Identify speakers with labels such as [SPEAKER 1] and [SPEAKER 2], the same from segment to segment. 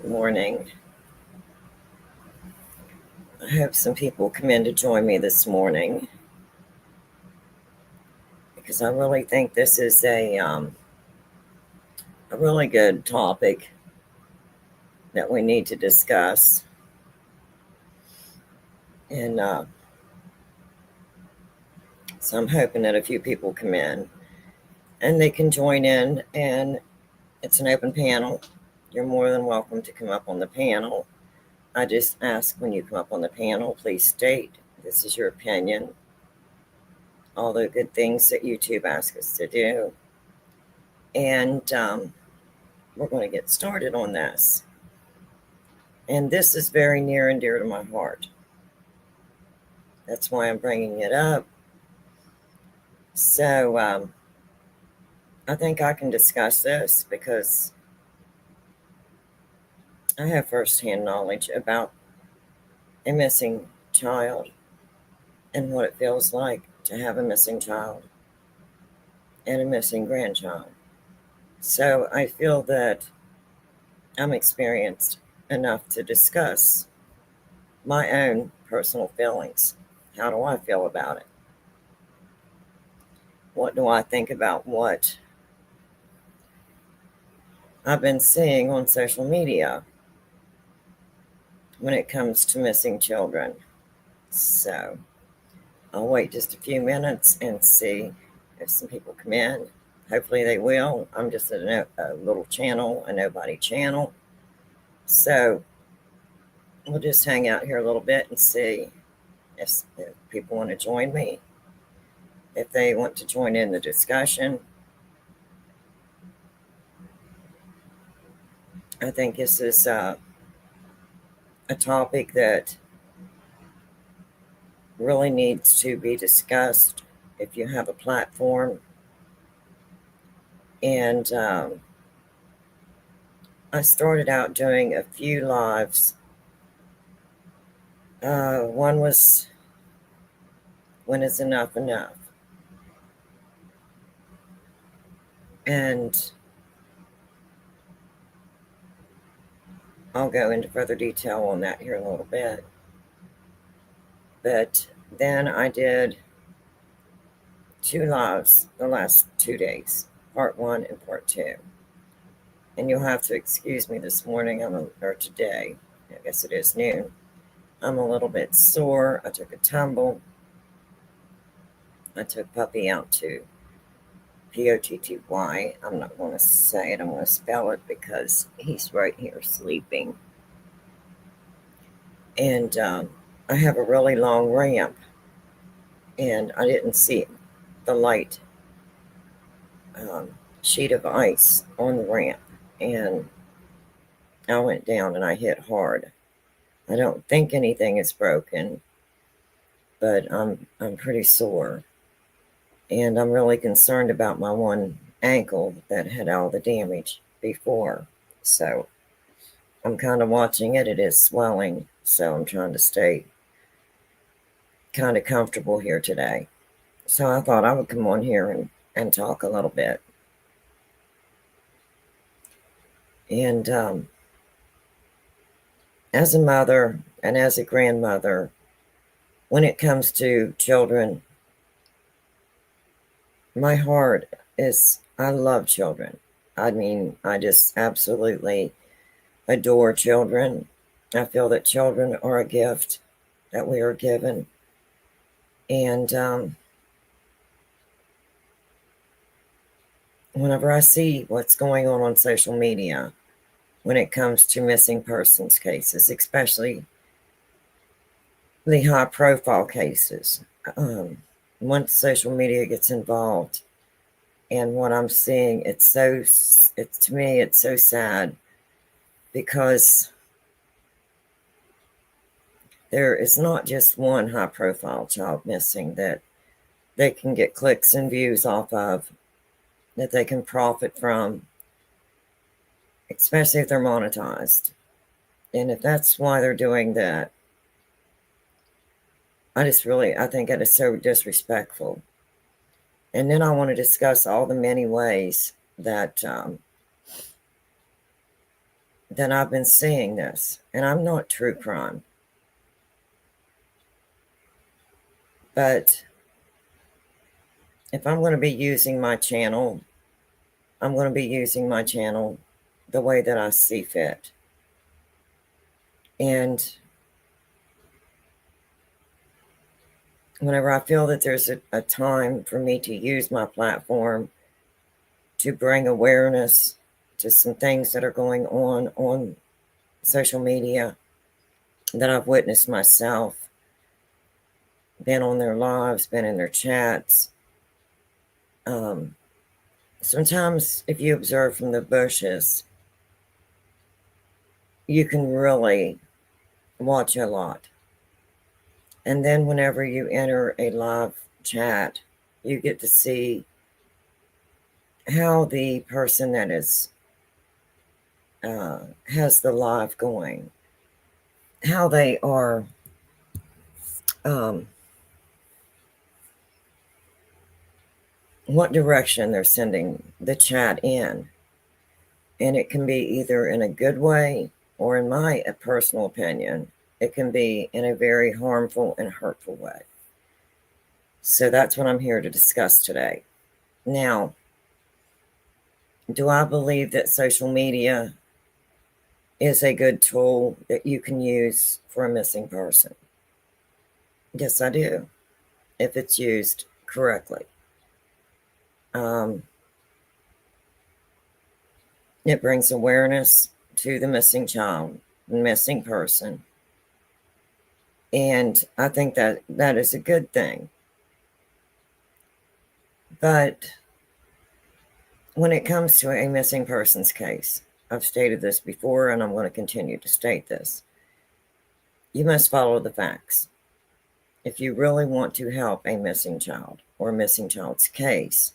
[SPEAKER 1] Good morning. I hope some people come in to join me this morning because I really think this is a really good topic that we need to discuss. And so I'm hoping that a few people come in and they can join in, and it's an open panel. You're more than welcome to come up on the panel. I just ask when you come up on the panel, please state this is your opinion, all the good things that YouTube asks us to do. And we're going to get started on this. And this is very near and dear to my heart. That's why I'm bringing it up. So I think I can discuss this because I have firsthand knowledge about a missing child and what it feels like to have a missing child and a missing grandchild. So I feel that I'm experienced enough to discuss my own personal feelings. How do I feel about it? What do I think about what I've been seeing on social media when it comes to missing children? So I'll wait just a few minutes and see if some people come in. Hopefully they will. I'm just a little channel, a nobody channel. So we'll just hang out here a little bit and see if people want to join me, if they want to join in the discussion. I think this is a topic that really needs to be discussed if you have a platform. And I started out doing a few lives. One was When Is Enough Enough? And I'll go into further detail on that here in a little bit. But then I did 2 lives the last 2 days, part 1 and part 2. And you'll have to excuse me this morning, or today, I guess it is noon. I'm a little bit sore. I took a tumble. I took Puppy out to Potty. I'm not going to say it. I'm going to spell it because he's right here sleeping. And I have a really long ramp, and I didn't see the light sheet of ice on the ramp, and I went down and I hit hard. I don't think anything is broken, but I'm pretty sore, and I'm really concerned about my one ankle that had all the damage before. So I'm kind of watching it. It is swelling, so I'm trying to stay kind of comfortable here today. So I thought I would come on here and talk a little bit. And as a mother and as a grandmother, when it comes to children, my heart is, I love children. I mean, I just absolutely adore children. I feel that children are a gift that we are given. And whenever I see what's going on social media, when it comes to missing persons cases, especially the high profile cases, once social media gets involved, and what I'm seeing, it's to me, it's so sad, because there is not just one high profile child missing that they can get clicks and views off of, that they can profit from, especially if they're monetized. And if that's why they're doing that, I think it is so disrespectful. And then I want to discuss all the many ways that that I've been seeing this, and I'm not true crime, but if I'm going to be using my channel, I'm going to be using my channel the way that I see fit. And whenever I feel that there's a time for me to use my platform to bring awareness to some things that are going on social media that I've witnessed myself, been on their lives, been in their chats. Sometimes if you observe from the bushes, you can really watch a lot. And then whenever you enter a live chat, you get to see how the person that is has the live going, how they are what direction they're sending the chat in. And it can be either in a good way, or in my personal opinion, it can be in a very harmful and hurtful way. So that's what I'm here to discuss today. Now, do I believe that social media is a good tool that you can use for a missing person? Yes, I do, if it's used correctly. It brings awareness to the missing child, the missing person. And I think that that is a good thing. But when it comes to a missing persons case, I've stated this before and I'm going to continue to state this. You must follow the facts. If you really want to help a missing child or a missing child's case,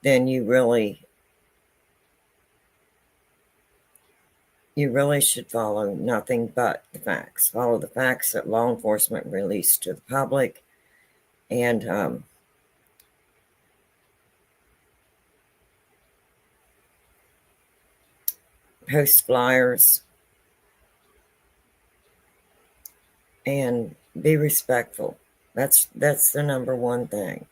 [SPEAKER 1] then you really should follow nothing but the facts. Follow the facts that law enforcement released to the public, and post flyers, and be respectful. That's the number one thing.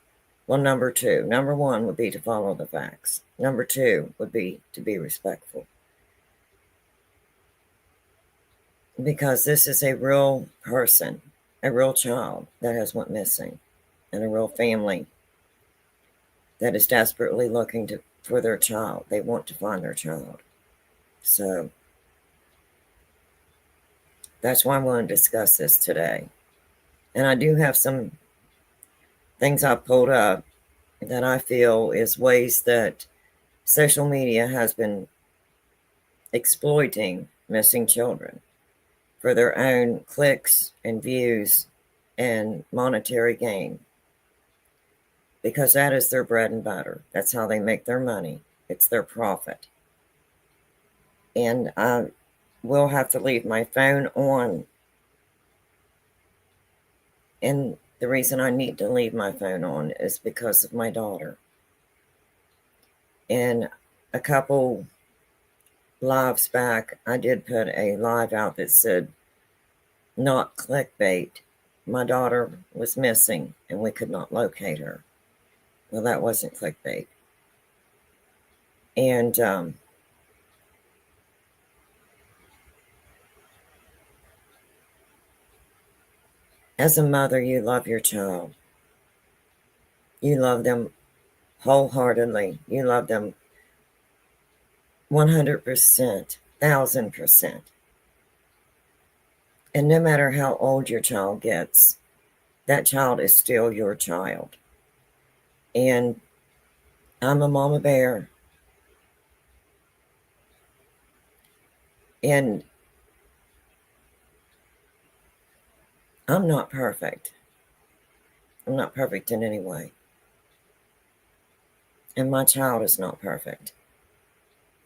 [SPEAKER 1] Well, number two. Number one would be to follow the facts. Number two would be to be respectful. Because this is a real person, a real child that has went missing, and a real family that is desperately looking for their child. They want to find their child. So that's why I'm going to discuss this today. And I do have some things I pulled up that I feel is ways that social media has been exploiting missing children for their own clicks and views and monetary gain. Because that is their bread and butter. That's how they make their money. It's their profit. And I will have to leave my phone on. And the reason I need to leave my phone on is because of my daughter. And a couple lives back, I did put a live out that said, not clickbait. My daughter was missing and we could not locate her. Well, that wasn't clickbait. And as a mother, you love your child. You love them wholeheartedly. You love them 100%, 1,000%. And no matter how old your child gets, that child is still your child. And I'm a mama bear. And I'm not perfect. I'm not perfect in any way. And my child is not perfect.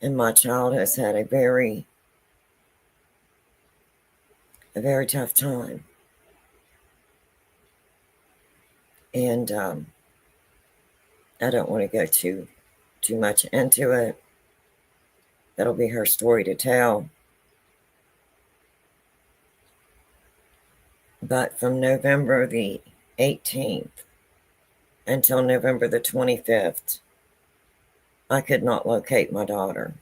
[SPEAKER 1] And my child has had a very tough time. And I don't want to go too much into it. That'll be her story to tell. But from November the 18th until November the 25th, I could not locate my daughter,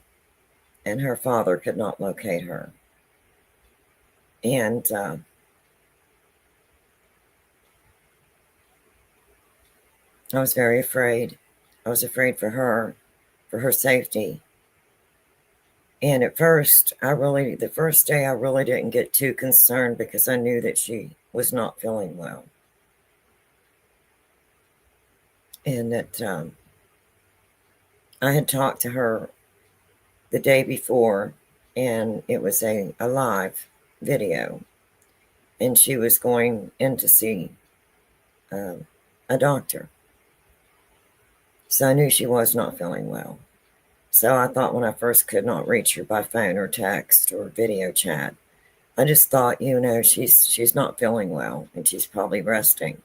[SPEAKER 1] and her father could not locate her. And I was very afraid. I was afraid for her safety. And at first, the first day, I really didn't get too concerned because I knew that she was not feeling well. And that I had talked to her the day before, and it was a live video. And she was going in to see a doctor. So I knew she was not feeling well. So I thought when I first could not reach her by phone or text or video chat, I just thought, she's not feeling well and she's probably resting.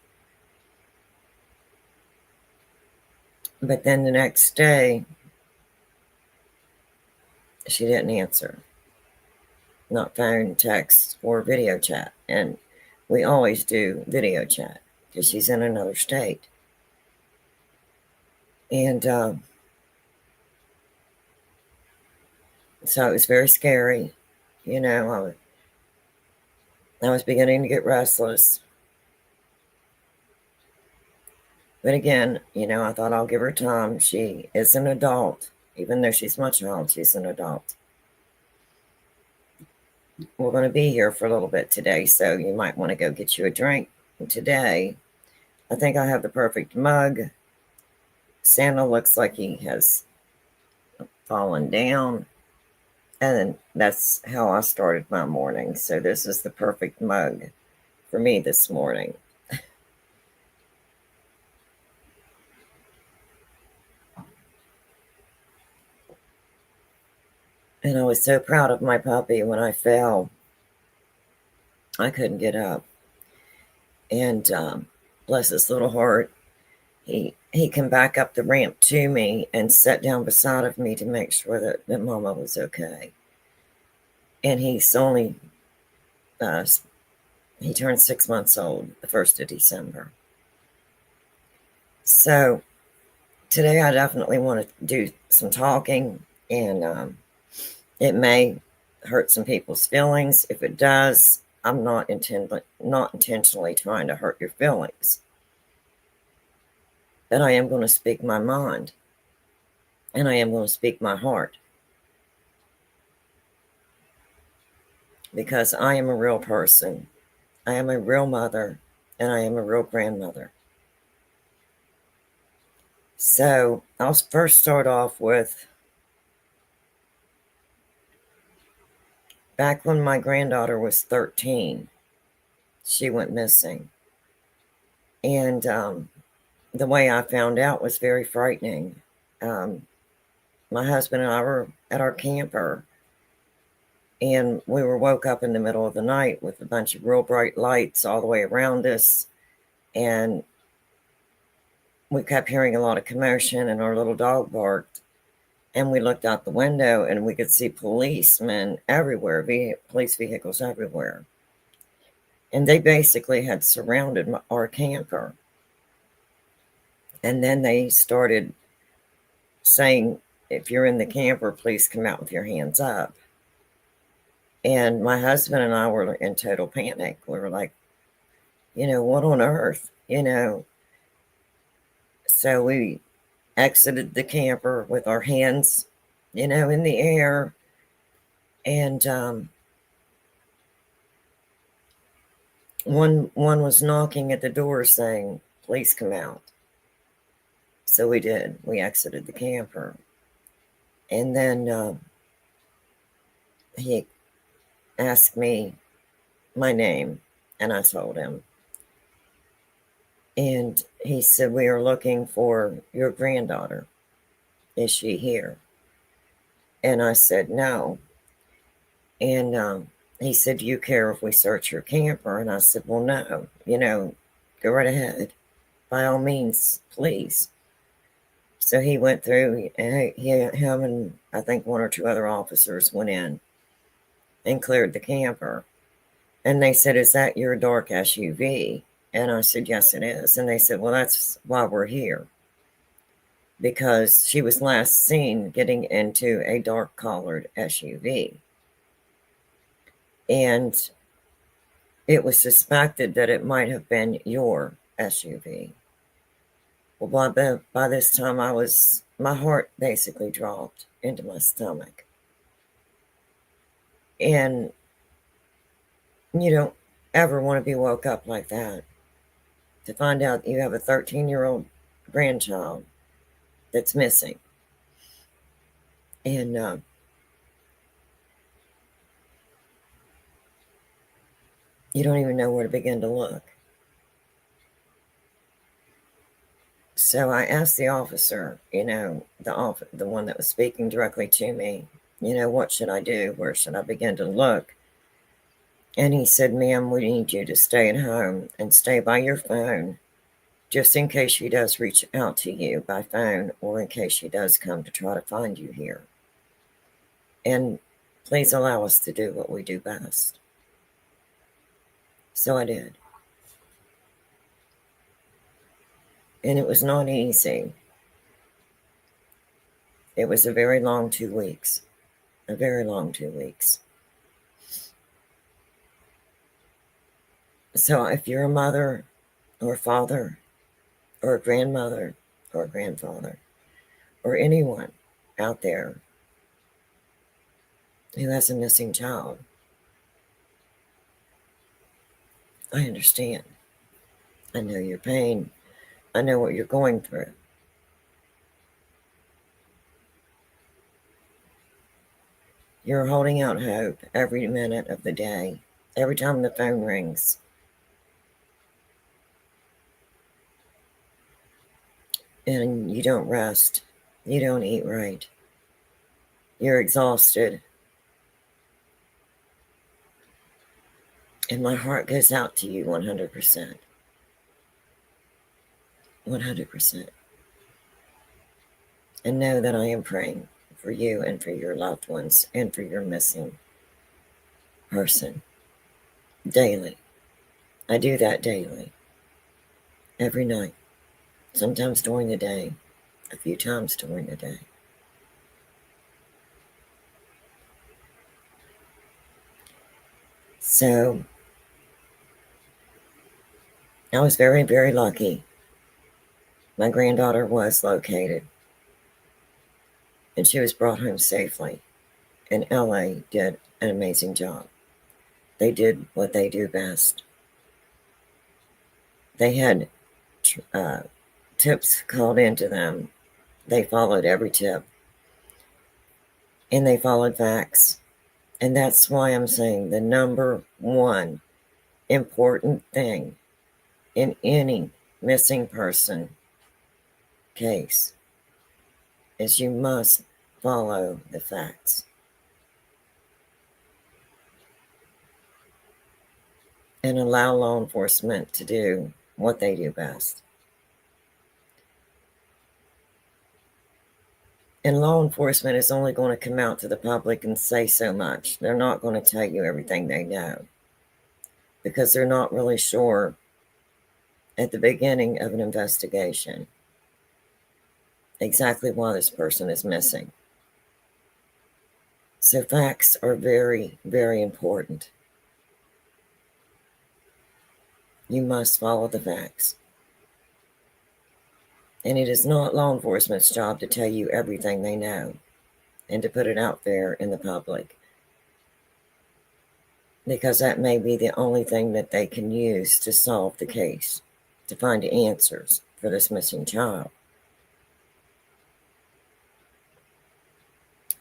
[SPEAKER 1] But then the next day, she didn't answer. Not phone, text, or video chat. And we always do video chat because she's in another state. And so it was very scary. I was beginning to get restless. But again, I thought I'll give her time. She is an adult. Even though she's my child, she's an adult. We're going to be here for a little bit today, so you might want to go get you a drink. And today, I think I have the perfect mug. Santa looks like he has fallen down. And that's how I started my morning. So this is the perfect mug for me this morning. And I was so proud of my puppy when I fell. I couldn't get up. And bless his little heart, he came back up the ramp to me and sat down beside of me to make sure that Mama was okay. And he's only, he turned 6 months old the 1st of December. So today I definitely want to do some talking, and it may hurt some people's feelings. If it does, I'm not intentionally trying to hurt your feelings. But I am going to speak my mind, and I am going to speak my heart. Because I am a real person. I am a real mother, and I am a real grandmother. So I'll first start off with back when my granddaughter was 13, she went missing. And the way I found out was very frightening. My husband and I were at our camper, and we were woke up in the middle of the night with a bunch of real bright lights all the way around us. And we kept hearing a lot of commotion, and our little dog barked. And we looked out the window and we could see policemen everywhere, police vehicles everywhere. And they basically had surrounded our camper. And then they started saying, if you're in the camper, please come out with your hands up. And my husband and I were in total panic. We were like, what on earth? So we exited the camper with our hands, in the air. And one was knocking at the door saying, please come out. So we did. We exited the camper. And then he asked me my name, and I told him. And he said, we are looking for your granddaughter. Is she here? And I said, no. And he said, do you care if we search your camper? And I said, well, no, go right ahead. By all means, please. So he went through, and him and I think one or two other officers went in and cleared the camper. And they said, "Is that your dark SUV?" And I said, "Yes, it is." And they said, "Well, that's why we're here, because she was last seen getting into a dark colored SUV. And it was suspected that it might have been your SUV." Well, by this time, my heart basically dropped into my stomach. And you don't ever want to be woke up like that to find out you have a 13-year-old grandchild that's missing. And you don't even know where to begin to look. So I asked the officer, the one that was speaking directly to me, "What should I do? Where should I begin to look?" And he said, "Ma'am, we need you to stay at home and stay by your phone, just in case she does reach out to you by phone, or in case she does come to try to find you here. And please allow us to do what we do best." So I did. And it was not easy. It was a very long 2 weeks. A very long 2 weeks. So if you're a mother or a father or a grandmother or a grandfather or anyone out there who has a missing child, I understand. I know your pain. I know what you're going through. You're holding out hope every minute of the day, every time the phone rings. And you don't rest. You don't eat right. You're exhausted. And my heart goes out to you 100%. 100%. And know that I am praying for you and for your loved ones and for your missing person daily. I do that daily, every night, sometimes during the day, a few times during the day. So I was very, very lucky. My granddaughter was located, and she was brought home safely. And LA did an amazing job. They did what they do best. They had tips called into them. They followed every tip, and they followed facts. And that's why I'm saying the number one important thing in any missing person case is you must follow the facts and allow law enforcement to do what they do best. And law enforcement is only going to come out to the public and say so much. They're not going to tell you everything they know, because they're not really sure at the beginning of an investigation exactly why this person is missing. So facts are very, very important. You must follow the facts. And it is not law enforcement's job to tell you everything they know and to put it out there in the public, because that may be the only thing that they can use to solve the case, to find answers for this missing child.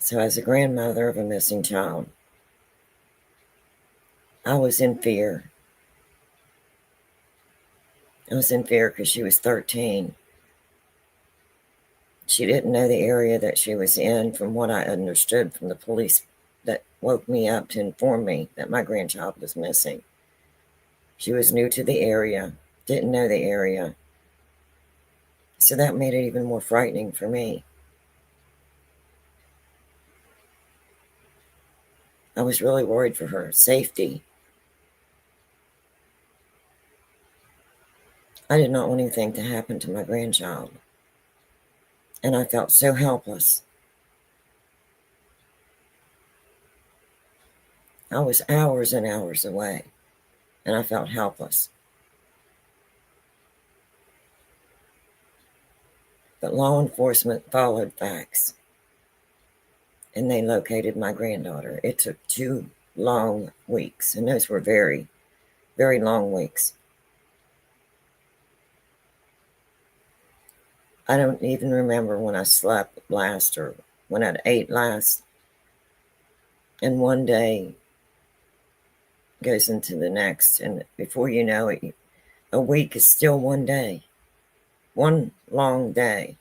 [SPEAKER 1] So as a grandmother of a missing child, I was in fear. I was in fear because she was 13. She didn't know the area that she was in, from what I understood from the police that woke me up to inform me that my grandchild was missing. She was new to the area, didn't know the area. So that made it even more frightening for me. I was really worried for her safety. I did not want anything to happen to my grandchild. And I felt so helpless. I was hours and hours away, and I felt helpless. But law enforcement followed facts, and they located my granddaughter. It took 2 long weeks, and those were very, very long weeks. I don't even remember when I slept last or when I'd ate last. And one day goes into the next, and before you know it, a week is still one day, one long day.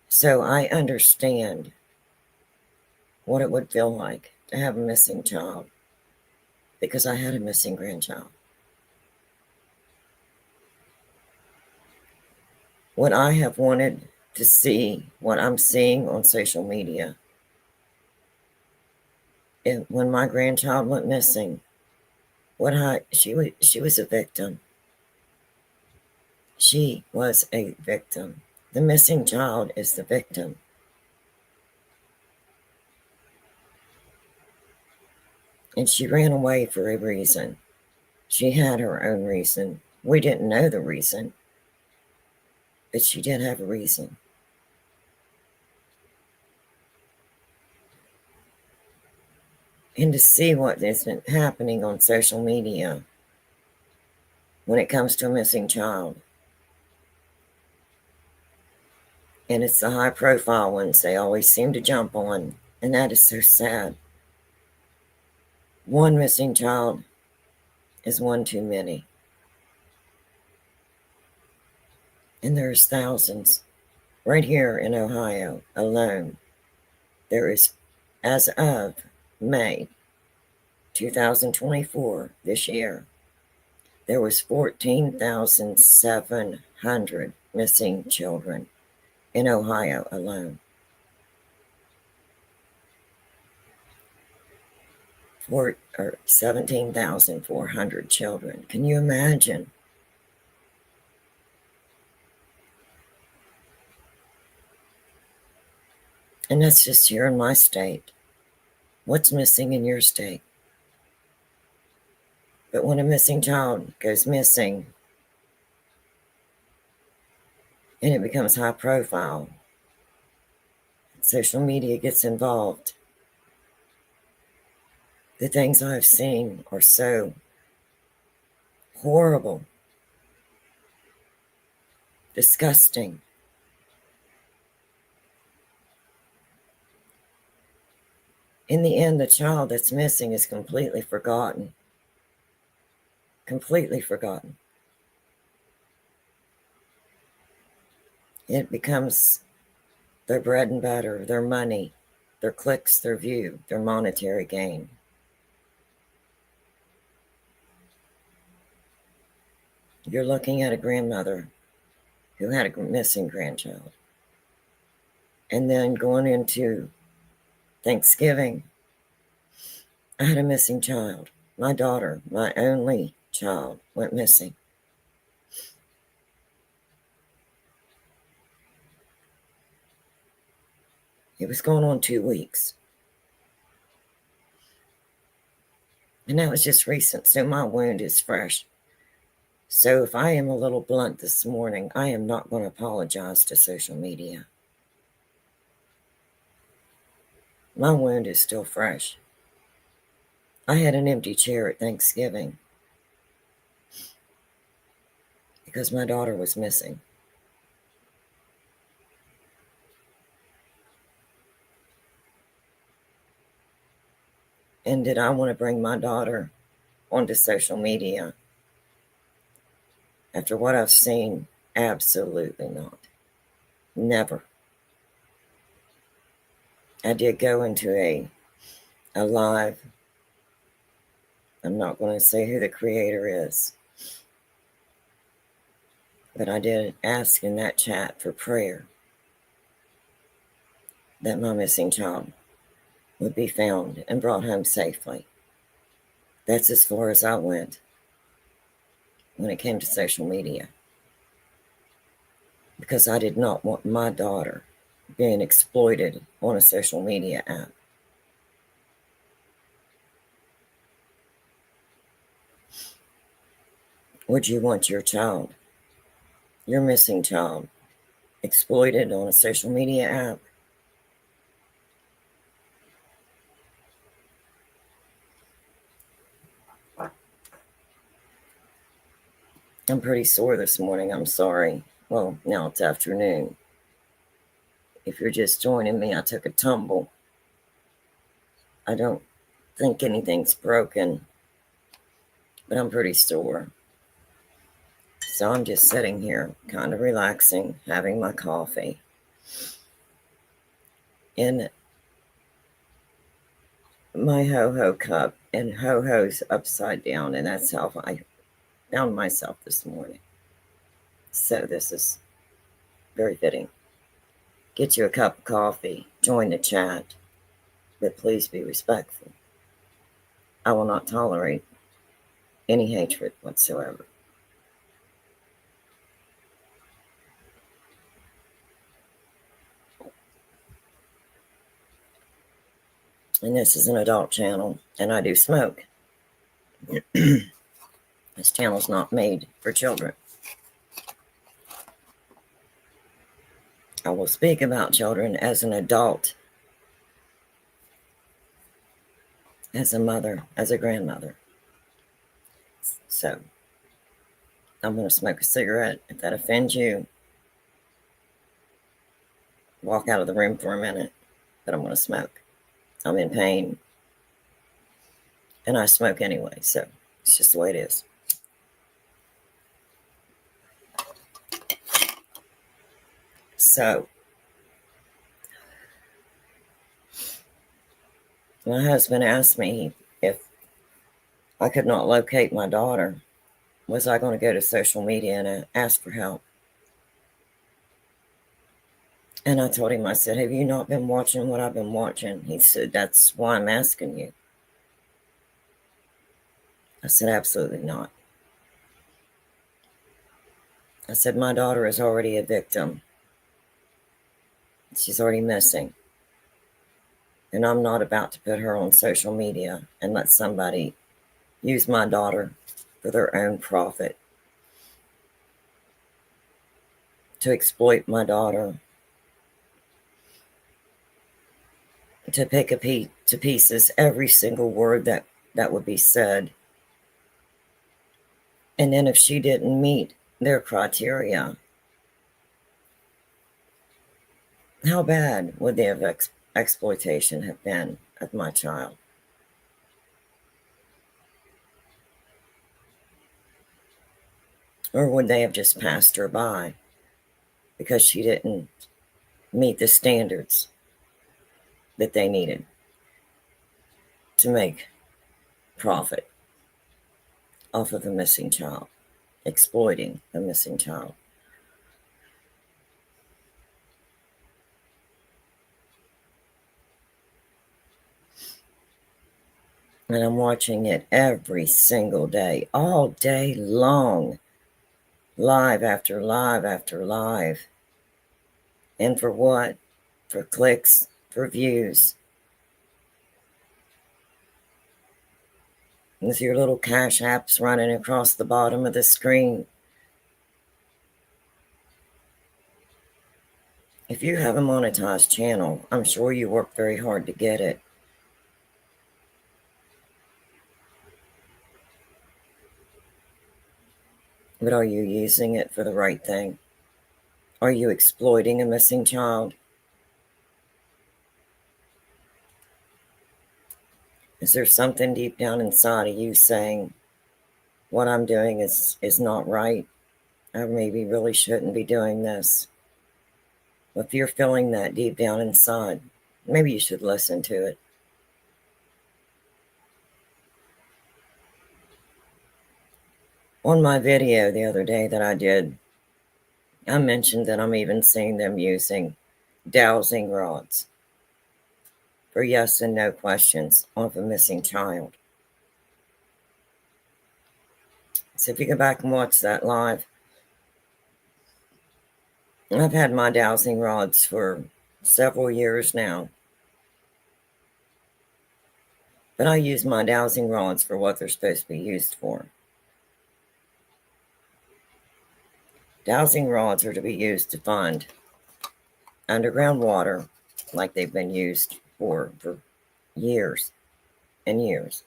[SPEAKER 1] So I understand what it would feel like to have a missing child, because I had a missing grandchild. What I have wanted to see, what I'm seeing on social media, when my grandchild went missing, she was a victim. She was a victim. The missing child is the victim. And she ran away for a reason. She had her own reason. We didn't know the reason, but she did have a reason. And to see what is happening on social media when it comes to a missing child, and it's the high profile ones they always seem to jump on, and that is so sad. One missing child is one too many, and there's thousands. Right here in Ohio alone, there is, as of May 2024, this year, there was 14,700 missing children in Ohio alone. 17,400 children. Can you imagine? And that's just here in my state. What's missing in your state? But when a missing child goes missing and it becomes high profile, social media gets involved, the things I've seen are so horrible, disgusting. In the end, the child that's missing is completely forgotten. Completely forgotten. It becomes their bread and butter, their money, their clicks, their view, their monetary gain. You're looking at a grandmother who had a missing grandchild. And then going into Thanksgiving, I had a missing child. My daughter, my only child, went missing. It was going on 2 weeks. And that was just recent, so my wound is fresh. So if I am a little blunt this morning, I am not going to apologize to social media. My wound is still fresh. I had an empty chair at Thanksgiving because my daughter was missing. And did I want to bring my daughter onto social media? After what I've seen, absolutely not. Never. I did go into a live. I'm not going to say who the creator is. But I did ask in that chat for prayer that my missing child would be found and brought home safely. That's as far as I went when it came to social media, because I did not want my daughter being exploited on a social media app. Would you want your child, your missing child, exploited on a social media app? I'm pretty sore this morning. I'm sorry. Well, now it's afternoon. If you're just joining me, I took a tumble. I don't think anything's broken, but I'm pretty sore. So I'm just sitting here, kind of relaxing, having my coffee in my ho-ho cup, and ho-ho's upside down, and that's how I found myself this morning. So this is very fitting. Get you a cup of coffee, join the chat, but please be respectful. I will not tolerate any hatred whatsoever. And this is an adult channel, and I do smoke. This channel's not made for children. I will speak about children as an adult, as a mother, as a grandmother. So I'm going to smoke a cigarette. If that offends you, walk out of the room for a minute, but I'm going to smoke. I'm in pain, and I smoke anyway, so it's just the way it is. So my husband asked me if I could not locate my daughter, was I going to go to social media and ask for help? And I told him, I said, have you not been watching what I've been watching? He said, that's why I'm asking you. I said, absolutely not. I said, my daughter is already a victim. She's already missing. And I'm not about to put her on social media and let somebody use my daughter for their own profit, to exploit my daughter, to pick to pieces every single word that would be said. And then if she didn't meet their criteria, how bad would the exploitation have been of my child? Or would they have just passed her by because she didn't meet the standards that they needed to make profit off of a missing child, exploiting a missing child? And I'm watching it every single day, all day long, live after live after live. And for what? For clicks, for views. With your little cash apps running across the bottom of the screen. If you have a monetized channel, I'm sure you work very hard to get it. But are you using it for the right thing? Are you exploiting a missing child? Is there something deep down inside of you saying, what I'm doing is not right? I maybe really shouldn't be doing this. If you're feeling that deep down inside, maybe you should listen to it. On my video the other day that I did I mentioned that I'm even seeing them using dowsing rods for yes and no questions of a missing child. So if you go back and watch that live, I've had my dowsing rods for several years now. But I use my dowsing rods for what they're supposed to be used for. Dowsing rods are to be used to find underground water like they've been used for years and years.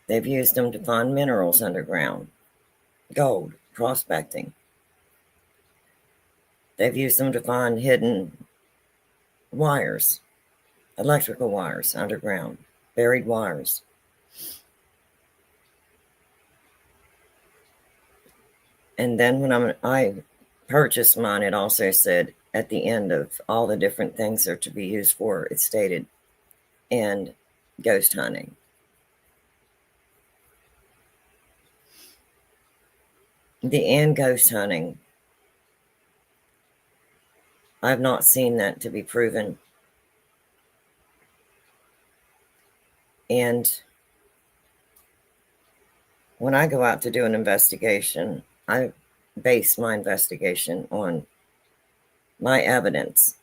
[SPEAKER 1] They've used them to find minerals underground, gold, prospecting. They've used them to find hidden wires, electrical wires underground, buried wires. And then when I purchased mine, it also said at the end of all the different things they're to be used for, it stated, and ghost hunting. The and ghost hunting, I've not seen that to be proven. And when I go out to do an investigation, I base my investigation on my evidence,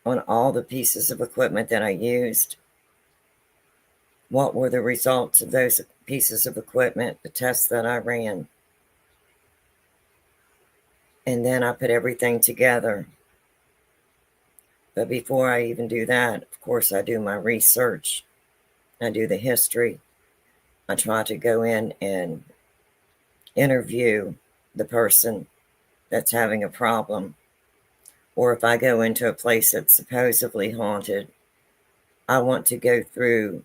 [SPEAKER 1] on all the pieces of equipment that I used. What were the results of those pieces of equipment, the tests that I ran? And then I put everything together. But before I even do that, of course, I do my research. I do the history. I try to go in and interview the person that's having a problem. Or if I go into a place that's supposedly haunted, I want to go through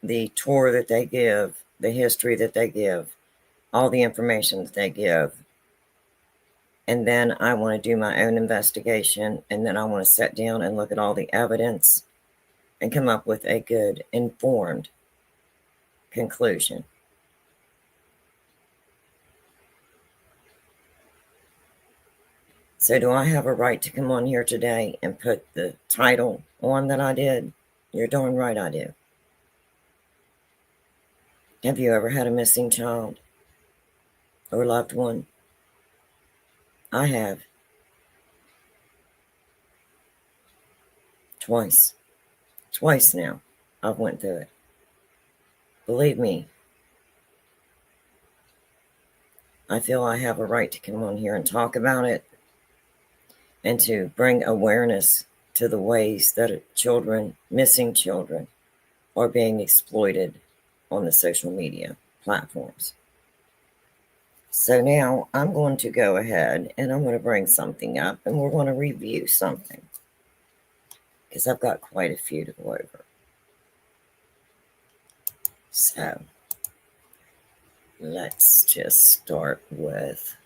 [SPEAKER 1] the tour that they give, the history that they give, all the information that they give. And then I want to do my own investigation. And then I want to sit down and look at all the evidence and come up with a good, informed conclusion. So do I have a right to come on here today and put the title on that I did? You're darn right I do. Have you ever had a missing child or loved one? I have. Twice. Twice now I've went through it. Believe me, I feel I have a right to come on here and talk about it and to bring awareness to the ways that children, missing children, are being exploited on the social media platforms. So now I'm going to go ahead and I'm going to bring something up and we're going to review something because I've got quite a few to go over. So let's just start with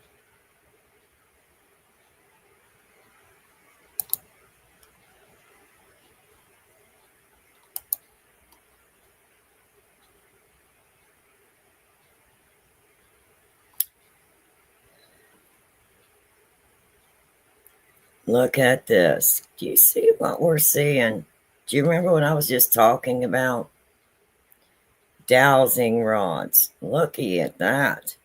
[SPEAKER 1] look at this. Do you see what we're seeing? Do you remember what I was just talking about? Dowsing rods. Looky at that.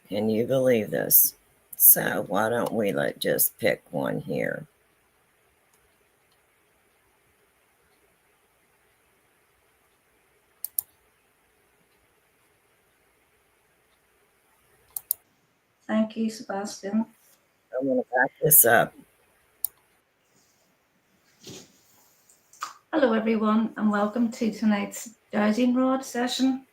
[SPEAKER 1] Can you believe this? So why don't we just pick one here?
[SPEAKER 2] Thank you, Sebastian.
[SPEAKER 1] I'm going to back this up.
[SPEAKER 2] Hello, everyone, and welcome to tonight's dowsing rod session.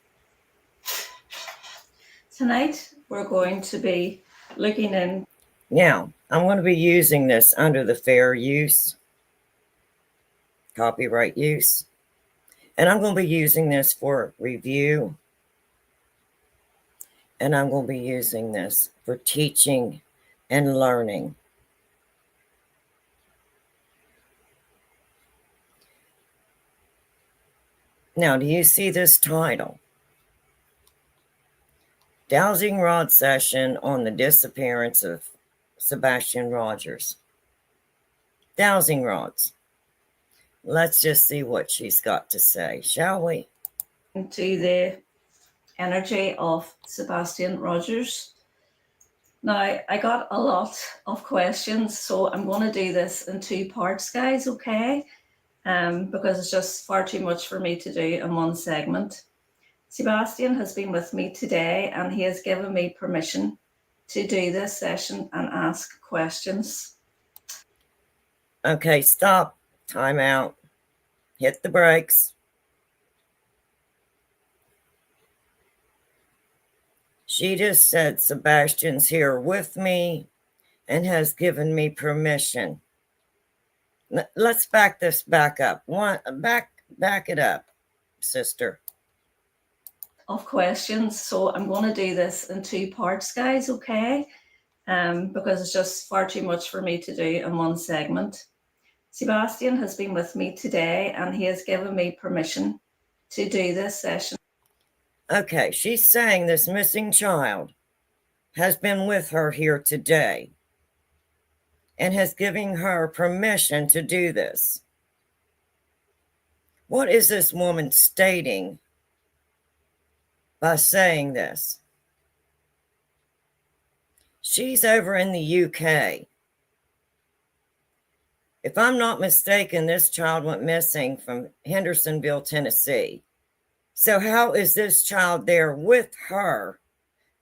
[SPEAKER 2] Tonight, we're going to be looking in.
[SPEAKER 1] Now, I'm going to be using this under the fair use, copyright use. And I'm going to be using this for review. And I'm going to be using this for teaching and learning. Now, do you see this title? Dowsing Rod Session on the Disappearance of Sebastian Rogers. Dowsing rods. Let's just see what she's got to say, shall we?
[SPEAKER 2] To the energy of Sebastian Rogers. Now, I got a lot of questions, so I'm going to do this in two parts, guys, okay? Because it's just far too much for me to do in one segment. Sebastian has been with me today and he has given me permission to do this session and ask questions.
[SPEAKER 1] Okay, stop. Time out. Hit the brakes. She just said Sebastian's here with me and has given me permission. Let's back this back up. Back it up, sister.
[SPEAKER 2] Of questions. So I'm going to do this in two parts, guys, okay? Because it's just far too much for me to do in one segment. Sebastian has been with me today and he has given me permission to do this session.
[SPEAKER 1] Okay, she's saying this missing child has been with her here today and has given her permission to do this. What is this woman stating by saying this? She's over in the UK. If I'm not mistaken, this child went missing from Hendersonville, Tennessee. So how is this child there with her,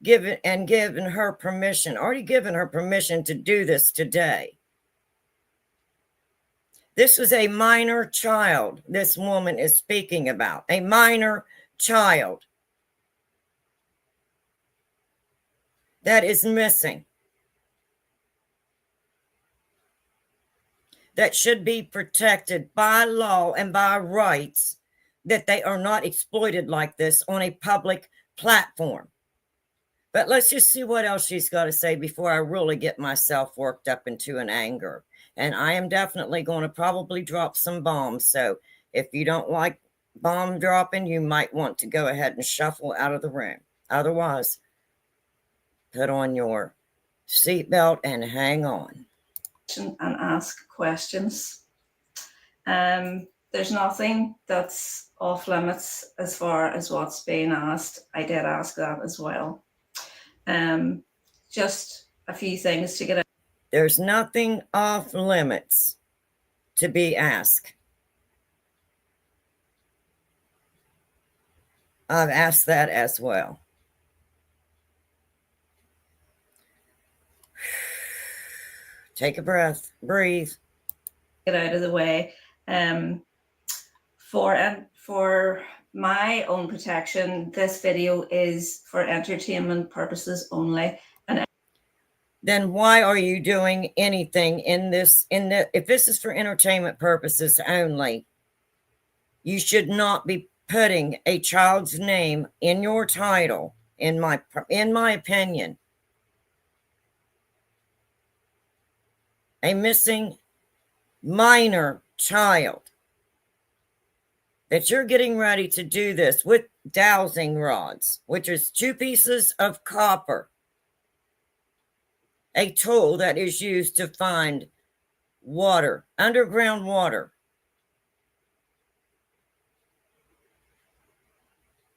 [SPEAKER 1] given her permission, already given her permission to do this today? This was a minor child this woman is speaking about, a minor child that is missing, that should be protected by law and by rights, that they are not exploited like this on a public platform. But let's just see what else she's got to say before I really get myself worked up into an anger. And I am definitely going to probably drop some bombs. So if you don't like bomb dropping, you might want to go ahead and shuffle out of the room. Otherwise, put on your seatbelt and hang on.
[SPEAKER 2] And ask questions. There's nothing that's off limits as far as what's being asked. I did ask that as well. Just a few things to get out.
[SPEAKER 1] There's nothing off limits to be asked. I've asked that as well. Take a breath, breathe.
[SPEAKER 2] Get out of the way. For my own protection, this video is for entertainment purposes only. And
[SPEAKER 1] then why are you doing anything in this? If this is for entertainment purposes only, you should not be putting a child's name in your title. In my opinion, a missing minor child that you're getting ready to do this with dowsing rods, which is 2 pieces of copper, a tool that is used to find water, underground water,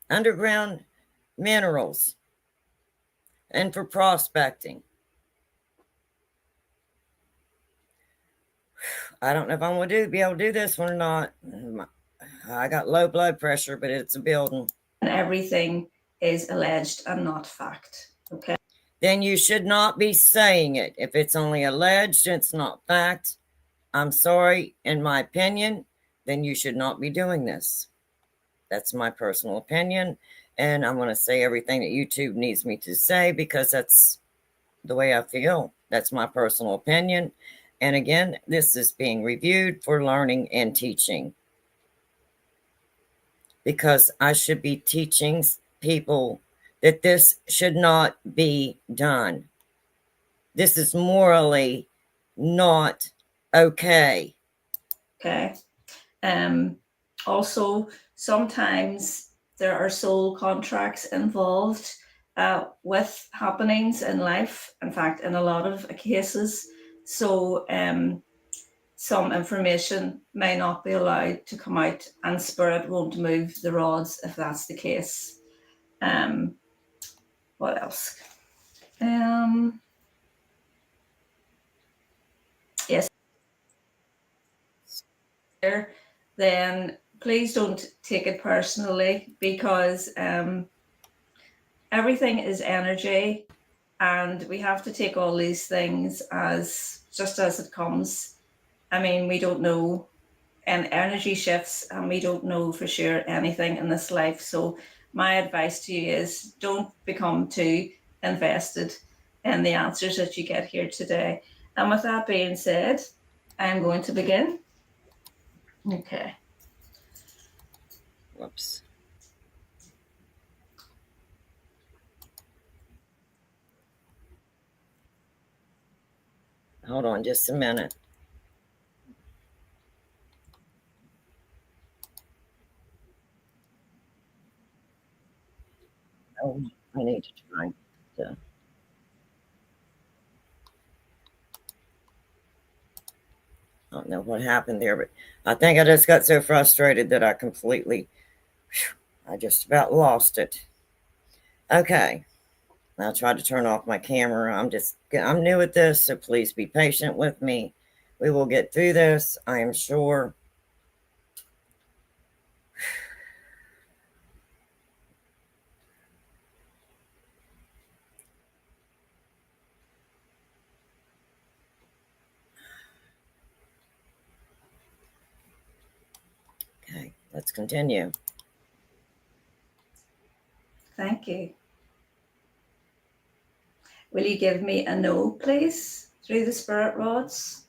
[SPEAKER 1] underground minerals, and for prospecting. I don't know if I'm going to be able to do this one or not. I got low blood pressure, but it's a building.
[SPEAKER 2] And everything is alleged and not fact. Okay.
[SPEAKER 1] Then you should not be saying it. If it's only alleged and it's not fact, I'm sorry, in my opinion, then you should not be doing this. That's my personal opinion. And I'm going to say everything that YouTube needs me to say because that's the way I feel. That's my personal opinion. And again, this is being reviewed for learning and teaching. because I should be teaching people that this should not be done. This is morally not okay.
[SPEAKER 2] Okay. Also, sometimes there are soul contracts involved with happenings in life. In fact, in a lot of cases. So, some information may not be allowed to come out, and spirit won't move the rods if that's the case. Um, what else? Yes, then please don't take it personally, because everything is energy, and we have to take all these things as just as it comes. I mean, we don't know, and energy shifts, and we don't know for sure anything in this life. So my advice to you is don't become too invested in the answers that you get here today. And with that being said, I'm going to begin. Okay.
[SPEAKER 1] Whoops. Hold on just a minute. Oh, I need to try to. I don't know what happened there, but I think I just got so frustrated that I completely, I just about lost it. Okay. I tried to turn off my camera. I'm new at this, so please be patient with me. We will get through this, I am sure. Okay, let's continue.
[SPEAKER 2] Thank you. Will you give me a no, please, through the spirit rods?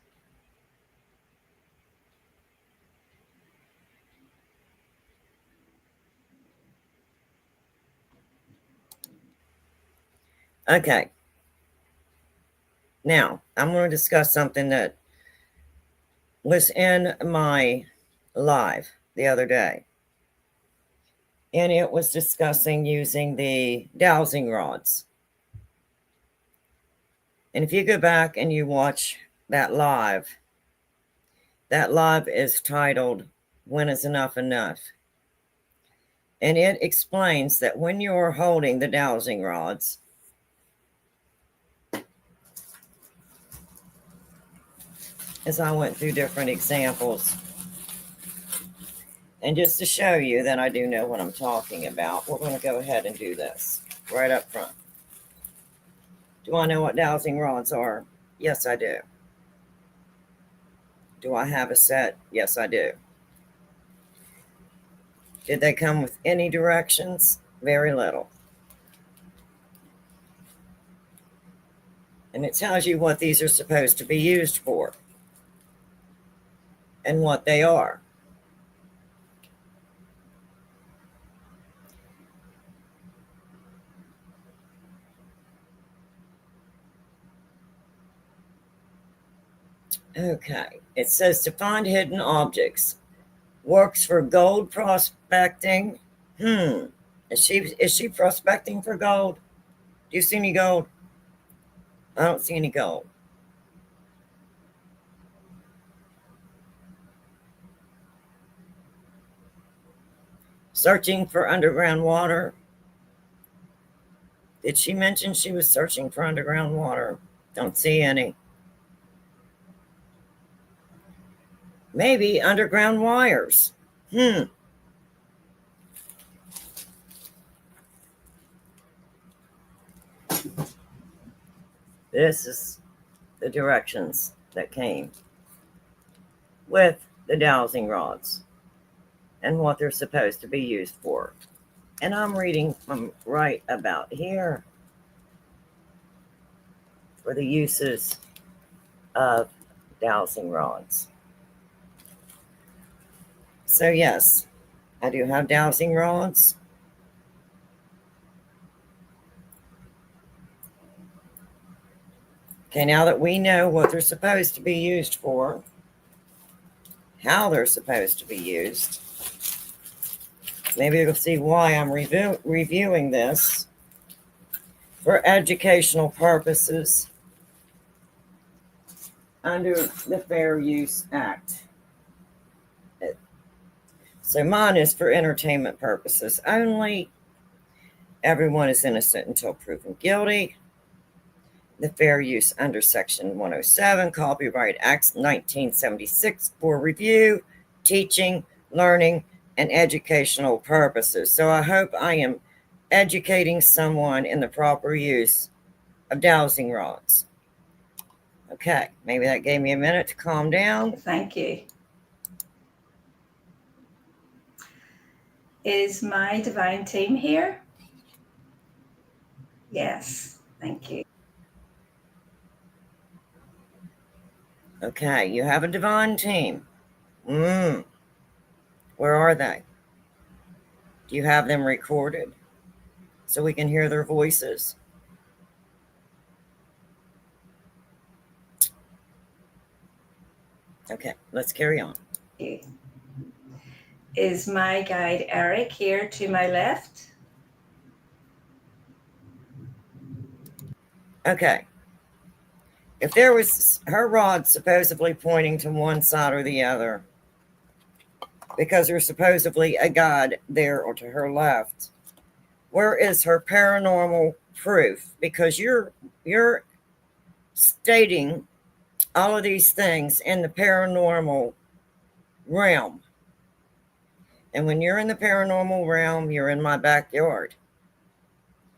[SPEAKER 1] Okay. Now, I'm going to discuss something that was in my live the other day. And it was discussing using the dowsing rods. And if you go back and you watch that live is titled, When is Enough Enough? And it explains that when you're holding the dowsing rods, as I went through different examples, and just to show you that I do know what I'm talking about, we're going to go ahead and do this right up front. Do I know what dowsing rods are? Yes, I do. Do I have a set? Yes, I do. Did they come with any directions? Very little. And it tells you what these are supposed to be used for and what they are. Okay, it says to find hidden objects. Works for gold prospecting. Is she prospecting for gold? Do you see any gold? I don't see any gold. Searching for underground water. Did she mention she was searching for underground water? Don't see any. Maybe underground wires. This is the directions that came with the dowsing rods and what they're supposed to be used for. And I'm reading from right about here for the uses of dowsing rods. So, yes, I do have dowsing rods. Okay, now that we know what they're supposed to be used for, how they're supposed to be used, maybe you'll see why I'm reviewing this for educational purposes under the Fair Use Act. So mine is for entertainment purposes only. Everyone is innocent until proven guilty. The fair use under Section 107, Copyright Act 1976, for review, teaching, learning, and educational purposes. So I hope I am educating someone in the proper use of dowsing rods. Okay, maybe that gave me a minute to calm down.
[SPEAKER 2] Thank you. Is my divine team here? Yes, thank you.
[SPEAKER 1] Okay, you have a divine team. Where are they? Do you have them recorded so we can hear their voices? Okay, let's carry on.
[SPEAKER 2] Is my guide Eric here to my left?
[SPEAKER 1] Okay. If there was her rod supposedly pointing to one side or the other, because there's supposedly a guide there or to her left, where is her paranormal proof? Because you're stating all of these things in the paranormal realm. And when you're in the paranormal realm, you're in my backyard.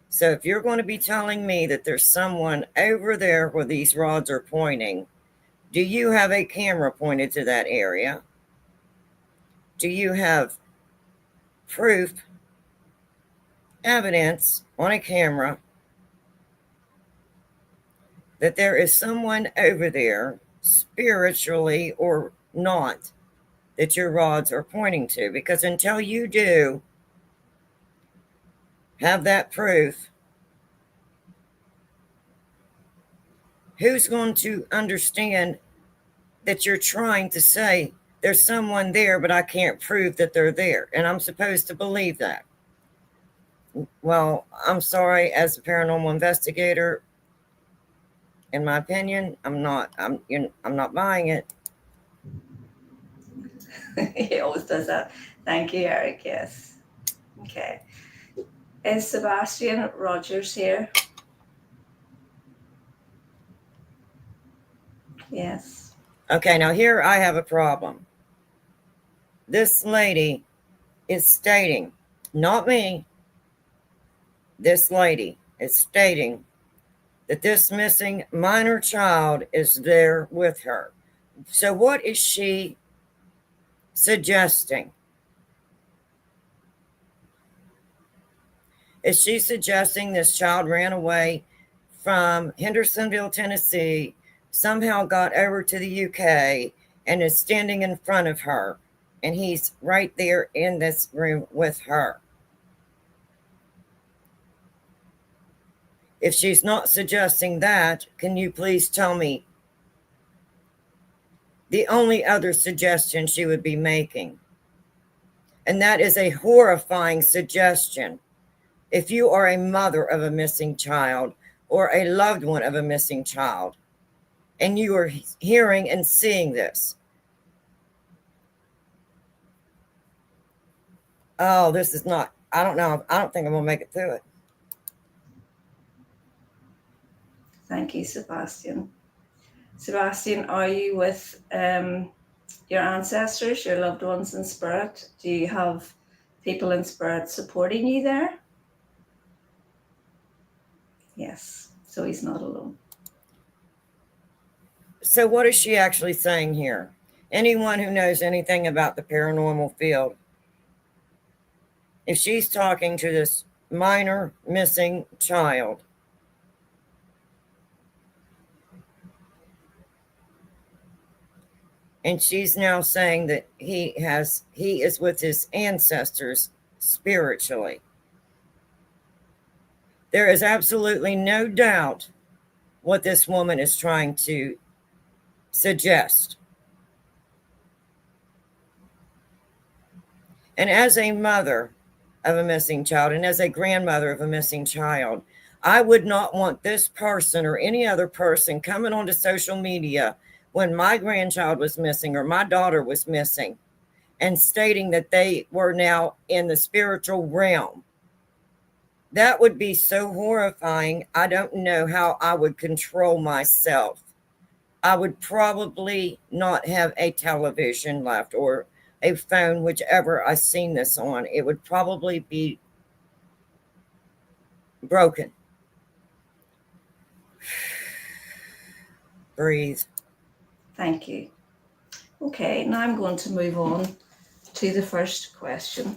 [SPEAKER 1] So if you're going to be telling me that there's someone over there where these rods are pointing, do you have a camera pointed to that area? Do you have proof, evidence on a camera that there is someone over there, spiritually or not, that your rods are pointing to? Because until you do have that proof, who's going to understand that you're trying to say there's someone there, but I can't prove that they're there, and I'm supposed to believe that? Well, I'm sorry, as a paranormal investigator, in my opinion, I'm not buying it.
[SPEAKER 2] He always does that. Thank you, Eric. Yes. Okay. Is Sebastian Rogers here? Yes.
[SPEAKER 1] Okay, now here I have a problem. This lady is stating, not me, this lady is stating that this missing minor child is there with her. So what is she suggesting? Is she suggesting this child ran away from Hendersonville, Tennessee, somehow got over to the UK, and is standing in front of her, and he's right there in this room with her? If she's not suggesting that, can you please tell me the only other suggestion she would be making? And that is a horrifying suggestion. If you are a mother of a missing child or a loved one of a missing child, and you are hearing and seeing this, oh, this is not, I don't know. I don't think I'm going to make it through it.
[SPEAKER 2] Thank you, Sebastian. Sebastian, are you with your ancestors, your loved ones in spirit? Do you have people in spirit supporting you there? Yes, so he's not alone.
[SPEAKER 1] So what is she actually saying here? Anyone who knows anything about the paranormal field, if she's talking to this minor missing child, And she's now saying that he is with his ancestors spiritually. There is absolutely no doubt what this woman is trying to suggest. And as a mother of a missing child and as a grandmother of a missing child, I would not want this person or any other person coming onto social media when my grandchild was missing or my daughter was missing and stating that they were now in the spiritual realm. That would be so horrifying. I don't know how I would control myself. I would probably not have a television left or a phone, whichever I seen this on. It would probably be broken. Breathe.
[SPEAKER 2] Thank you. Okay, now I'm going to move on to the first question.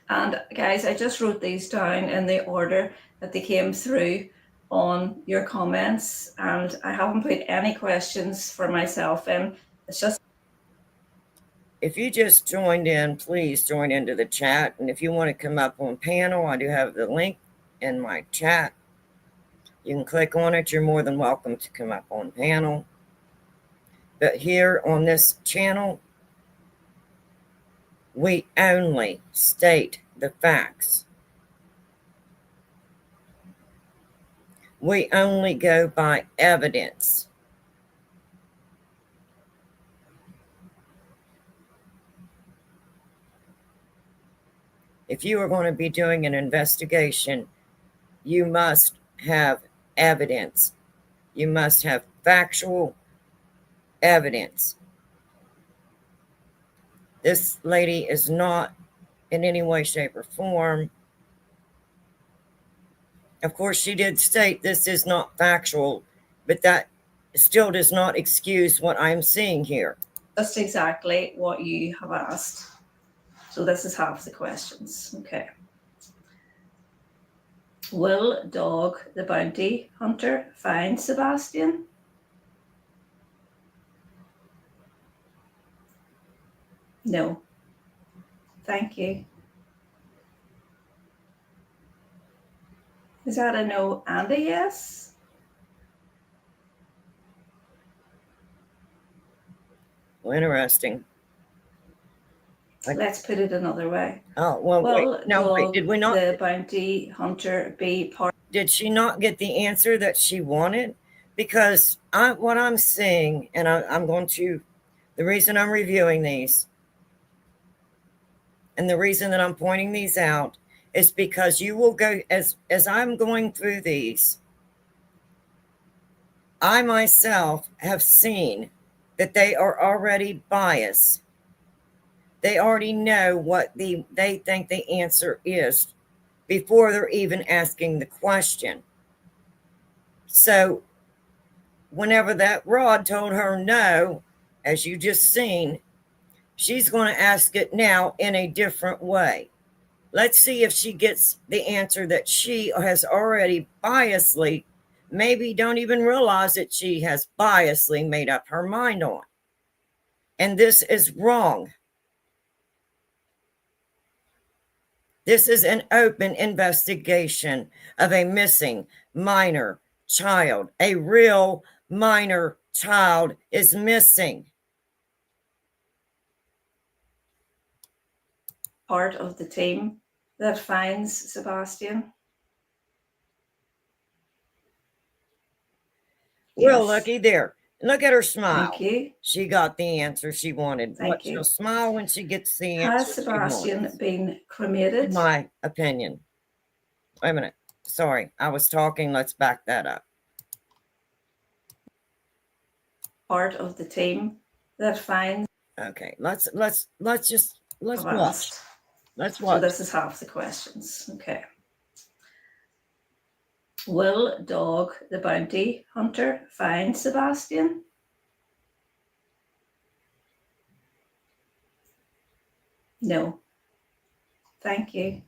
[SPEAKER 2] And guys, I just wrote these down in the order that they came through on your comments, and I haven't put any questions for myself in. It's just
[SPEAKER 1] If you just joined in, please join into the chat. And if you want to come up on panel, I do have the link in my chat. You can click on it. You're more than welcome to come up on panel. But here on this channel, we only state the facts. We only go by evidence. If you are going to be doing an investigation, you must have evidence. You must have factual evidence. This lady is not in any way, shape, or form. Of course, she did state this is not factual, but that still does not excuse what I'm seeing here.
[SPEAKER 2] just exactly what you have asked. So this is half the questions. Okay. Will Dog the bounty hunter find Sebastian? No. Thank you. Is that a no and a yes?
[SPEAKER 1] Well, interesting.
[SPEAKER 2] Let's put it another way.
[SPEAKER 1] Oh, well,
[SPEAKER 2] Will
[SPEAKER 1] wait. No, wait.
[SPEAKER 2] Dog
[SPEAKER 1] Did we not?
[SPEAKER 2] the bounty hunter be part?
[SPEAKER 1] Did she not get the answer that she wanted? Because what I'm seeing, and I'm going to, the reason I'm reviewing these and the reason that I'm pointing these out is because you will go, as I'm going through these, I myself have seen that they are already biased. They already know what they think the answer is before they're even asking the question. So whenever that rod told her no, as you just seen, she's going to ask it now in a different way. Let's see if she gets the answer that she has already biasly, maybe don't even realize that she has biasly made up her mind on. And this is wrong. This is an open investigation of a missing minor child. A real minor child is missing.
[SPEAKER 2] Part of the team that finds Sebastian?
[SPEAKER 1] Well,
[SPEAKER 2] Yes.
[SPEAKER 1] looky there. Look at her smile.
[SPEAKER 2] Thank you.
[SPEAKER 1] She got the answer she wanted.
[SPEAKER 2] Thank you.
[SPEAKER 1] She'll smile when she gets the
[SPEAKER 2] Has
[SPEAKER 1] answer she
[SPEAKER 2] Sebastian
[SPEAKER 1] wants,
[SPEAKER 2] been cremated?
[SPEAKER 1] in my opinion. Wait a minute. Sorry, I was talking. Let's back that up.
[SPEAKER 2] Part of the team that finds.
[SPEAKER 1] Okay, let's watch. Let's
[SPEAKER 2] So
[SPEAKER 1] watch.
[SPEAKER 2] this is half the questions. Okay. Will Dog the bounty hunter find Sebastian? No. Thank you.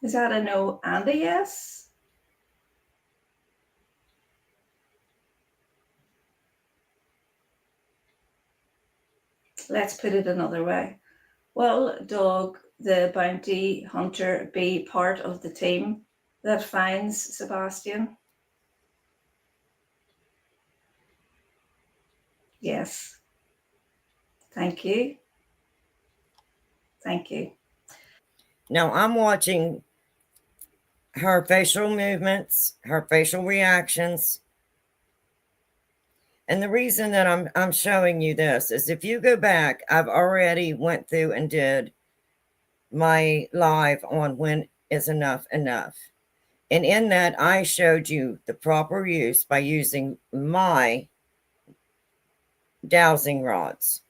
[SPEAKER 2] Is that a no and a yes? let's put it another way. Will Dog the bounty hunter be part of the team that finds Sebastian? Yes. Thank you. Thank you.
[SPEAKER 1] Now I'm watching her facial movements, her facial reactions. And the reason that I'm showing you this is if you go back, I've already went through and did my live on when is enough enough. And in that I showed you the proper use by using my dowsing rods.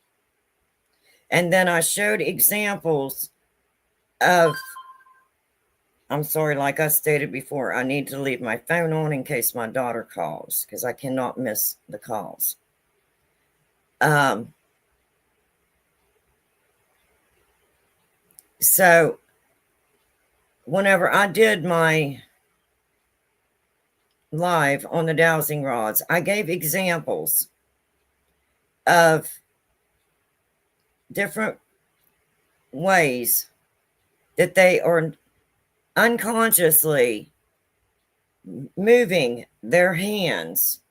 [SPEAKER 1] And then I showed examples of, I'm sorry, like I stated before, I need to leave my phone on in case my daughter calls because I cannot miss the calls. So whenever I did my live on the dowsing rods, I gave examples of different ways that they are unconsciously moving their hands.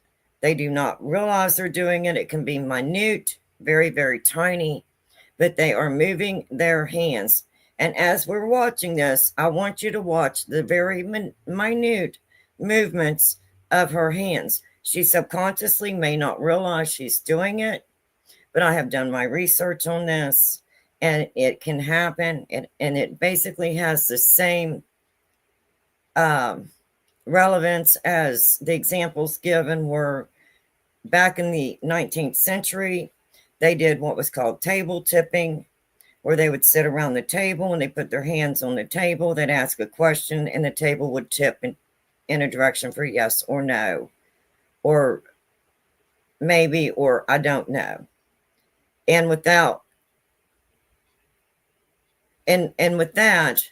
[SPEAKER 1] They do not realize they're doing it. It can be minute, very, very tiny, but they are moving their hands. And as we're watching this, I want you to watch the very minute movements of her hands. She subconsciously may not realize she's doing it, but I have done my research on this and it can happen. And it basically has the same relevance as the examples given were back in the 19th century. They did what was called table tipping, where they would sit around the table and they put their hands on the table. They'd ask a question and the table would tip in a direction for yes or no, or maybe, or I don't know. And without, and with that,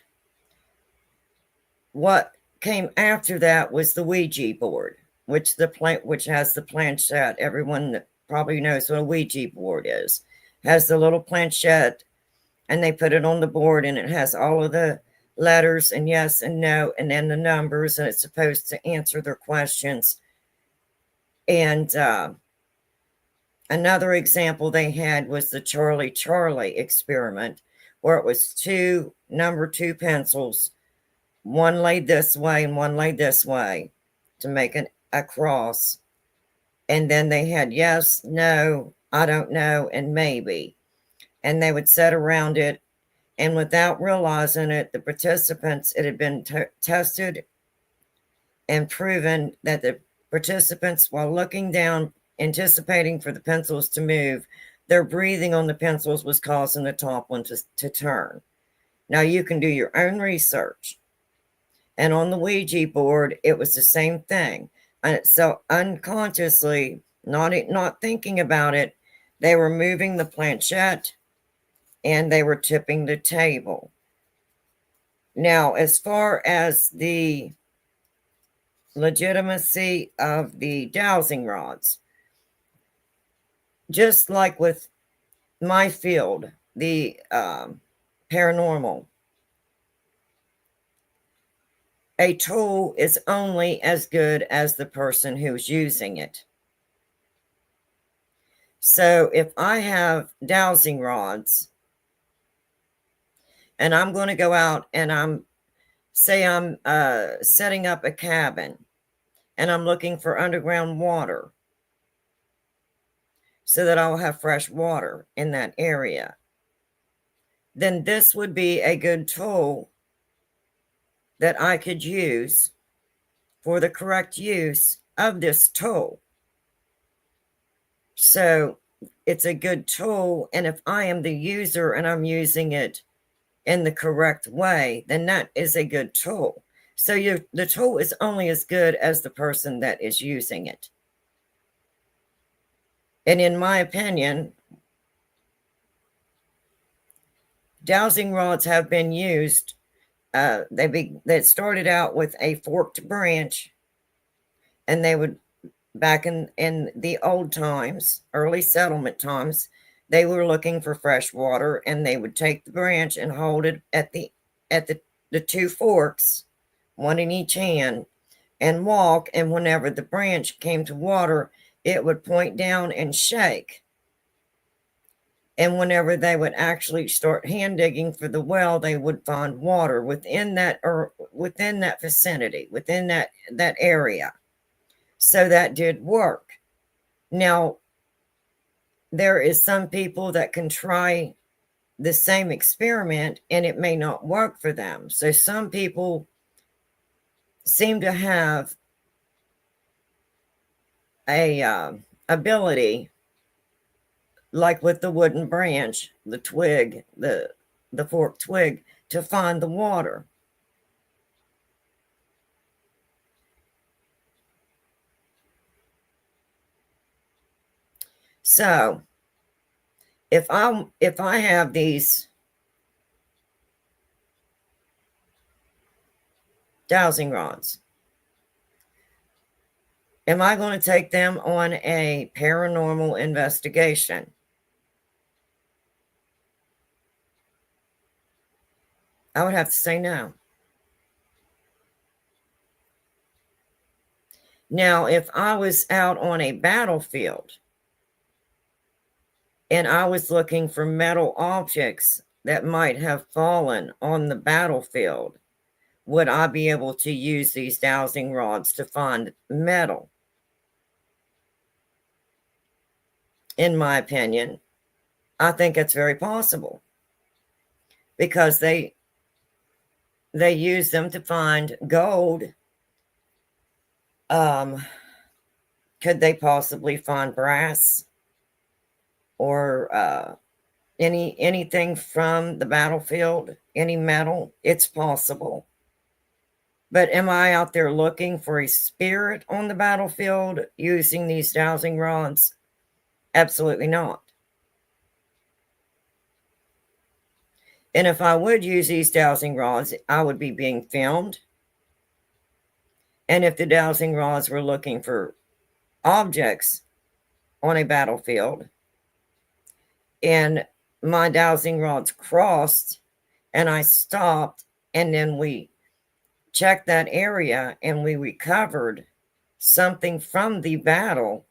[SPEAKER 1] what came after that was the Ouija board, which has the planchette. Everyone that probably knows what a Ouija board is has the little planchette, and they put it on the board, and it has all of the letters and yes and no, and then the numbers, and it's supposed to answer their questions. And another example they had was the Charlie Charlie experiment, where it was number two pencils, one laid this way and one laid this way to make a cross. And then they had yes, no, I don't know, and maybe. And they would sit around it. And without realizing it, the participants, it had been tested and proven that the participants, while looking down, anticipating for the pencils to move, their breathing on the pencils was causing the top one to turn. Now you can do your own research. And on the Ouija board, it was the same thing. And so unconsciously, not thinking about it, they were moving the planchette and they were tipping the table. Now, as far as the legitimacy of the dowsing rods, just like with my field, the paranormal, a tool is only as good as the person who's using it. So if I have dowsing rods and I'm going to go out and I'm setting up a cabin and I'm looking for underground water so that I'll have fresh water in that area, then this would be a good tool that I could use for the correct use of this tool. So it's a good tool. And if I am the user and I'm using it in the correct way, then that is a good tool. So the tool is only as good as the person that is using it. And in my opinion, dowsing rods have been used. They started out with a forked branch, and they would, back in the old times, early settlement times, They were looking for fresh water, and they would take the branch and hold it at the two forks, one in each hand, and walk. And whenever the branch came to water, it would point down and shake. And whenever they would actually start hand digging for the well, they would find water within that, or within that vicinity, within that area. So that did work. Now, there is some people that can try the same experiment and it may not work for them. So some people seem to have a ability, like with the wooden branch, the twig, the forked twig, to find the water. So if I have these dowsing rods, am I going to take them on a paranormal investigation? I would have to say no. Now, if I was out on a battlefield and I was looking for metal objects that might have fallen on the battlefield, would I be able to use these dowsing rods to find metal? In my opinion, I think it's very possible, because they use them to find gold. Could they possibly find brass or anything from the battlefield, any metal? It's possible. But am I out there looking for a spirit on the battlefield using these dowsing rods? Absolutely not. And if I would use these dowsing rods, I would be being filmed. And if the dowsing rods were looking for objects on a battlefield and my dowsing rods crossed and I stopped, and then we checked that area and we recovered something from the battle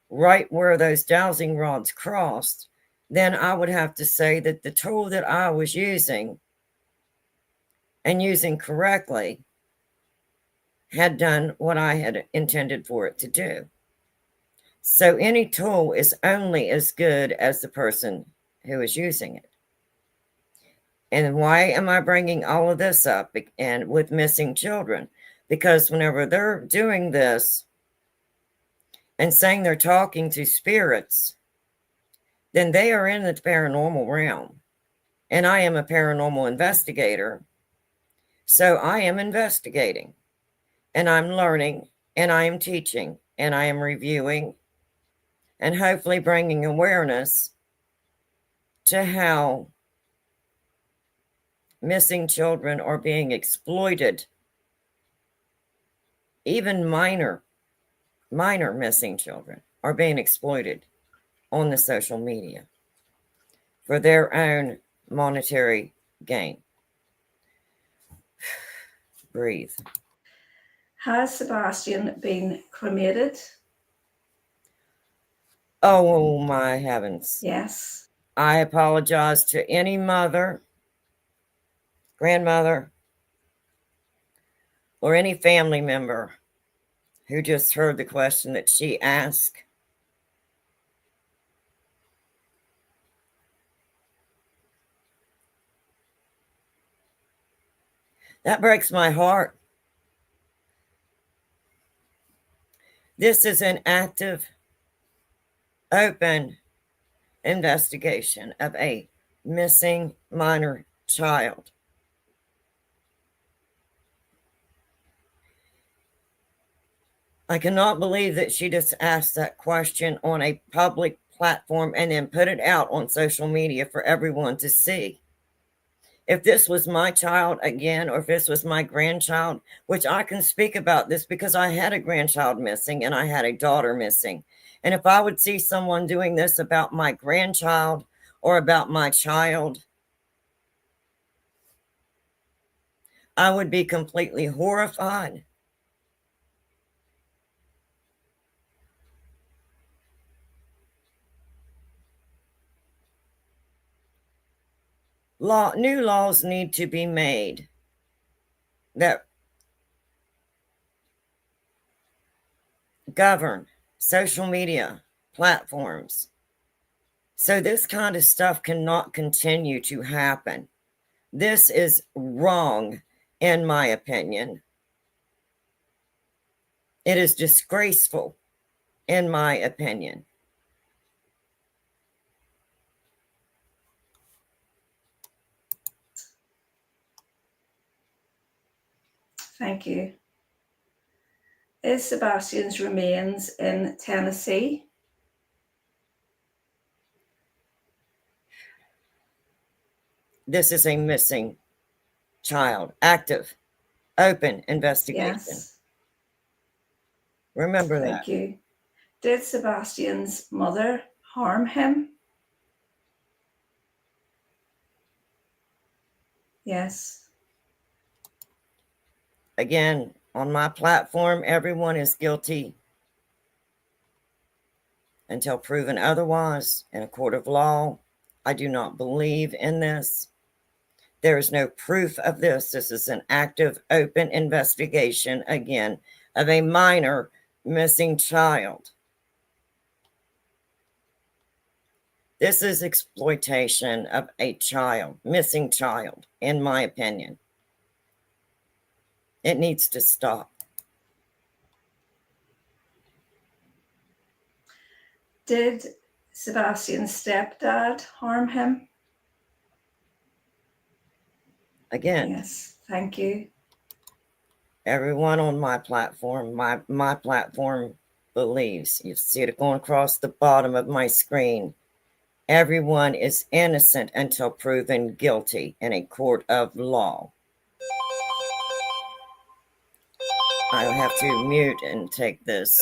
[SPEAKER 1] right where those dowsing rods crossed, then I would have to say that the tool that I was using, and using correctly, had done what I had intended for it to do. So any tool is only as good as the person who is using it. And why am I bringing all of this up and with missing children? Because whenever they're doing this and saying they're talking to spirits, then they are in the paranormal realm. And I am a paranormal investigator. So I am investigating, and I'm learning, and I am teaching, and I am reviewing, and hopefully bringing awareness to how missing children are being exploited. Even minor missing children are being exploited on the social media for their own monetary gain. Breathe.
[SPEAKER 2] Has Sebastian been cremated?
[SPEAKER 1] Oh my heavens.
[SPEAKER 2] Yes.
[SPEAKER 1] I apologize to any mother, grandmother, or any family member who just heard the question that she asked. That breaks my heart. This is an active, open investigation of a missing minor child. I cannot believe that she just asked that question on a public platform and then put it out on social media for everyone to see. If this was my child again, or if this was my grandchild, which I can speak about this because I had a grandchild missing and I had a daughter missing. And if I would see someone doing this about my grandchild or about my child, I would be completely horrified. New laws need to be made that govern social media platforms. So this kind of stuff cannot continue to happen. This is wrong, in my opinion. It is disgraceful, in my opinion.
[SPEAKER 2] Thank you. Is Sebastian's remains in Tennessee?
[SPEAKER 1] This is a missing child. Active, open investigation.
[SPEAKER 2] Yes.
[SPEAKER 1] Remember that.
[SPEAKER 2] Thank you. Did Sebastian's mother harm him? Yes.
[SPEAKER 1] Again, on my platform, everyone is guilty until proven otherwise in a court of law. I do not believe in this. There is no proof of this. This is an active, open investigation, again, of a minor missing child. This is exploitation of a child, missing child, in my opinion. It needs to stop.
[SPEAKER 2] Did Sebastian's stepdad harm him?
[SPEAKER 1] Again,
[SPEAKER 2] Yes. Thank you.
[SPEAKER 1] everyone on my platform, my platform believes, you see it going across the bottom of my screen, everyone is innocent until proven guilty in a court of law. I'll have to mute and take this.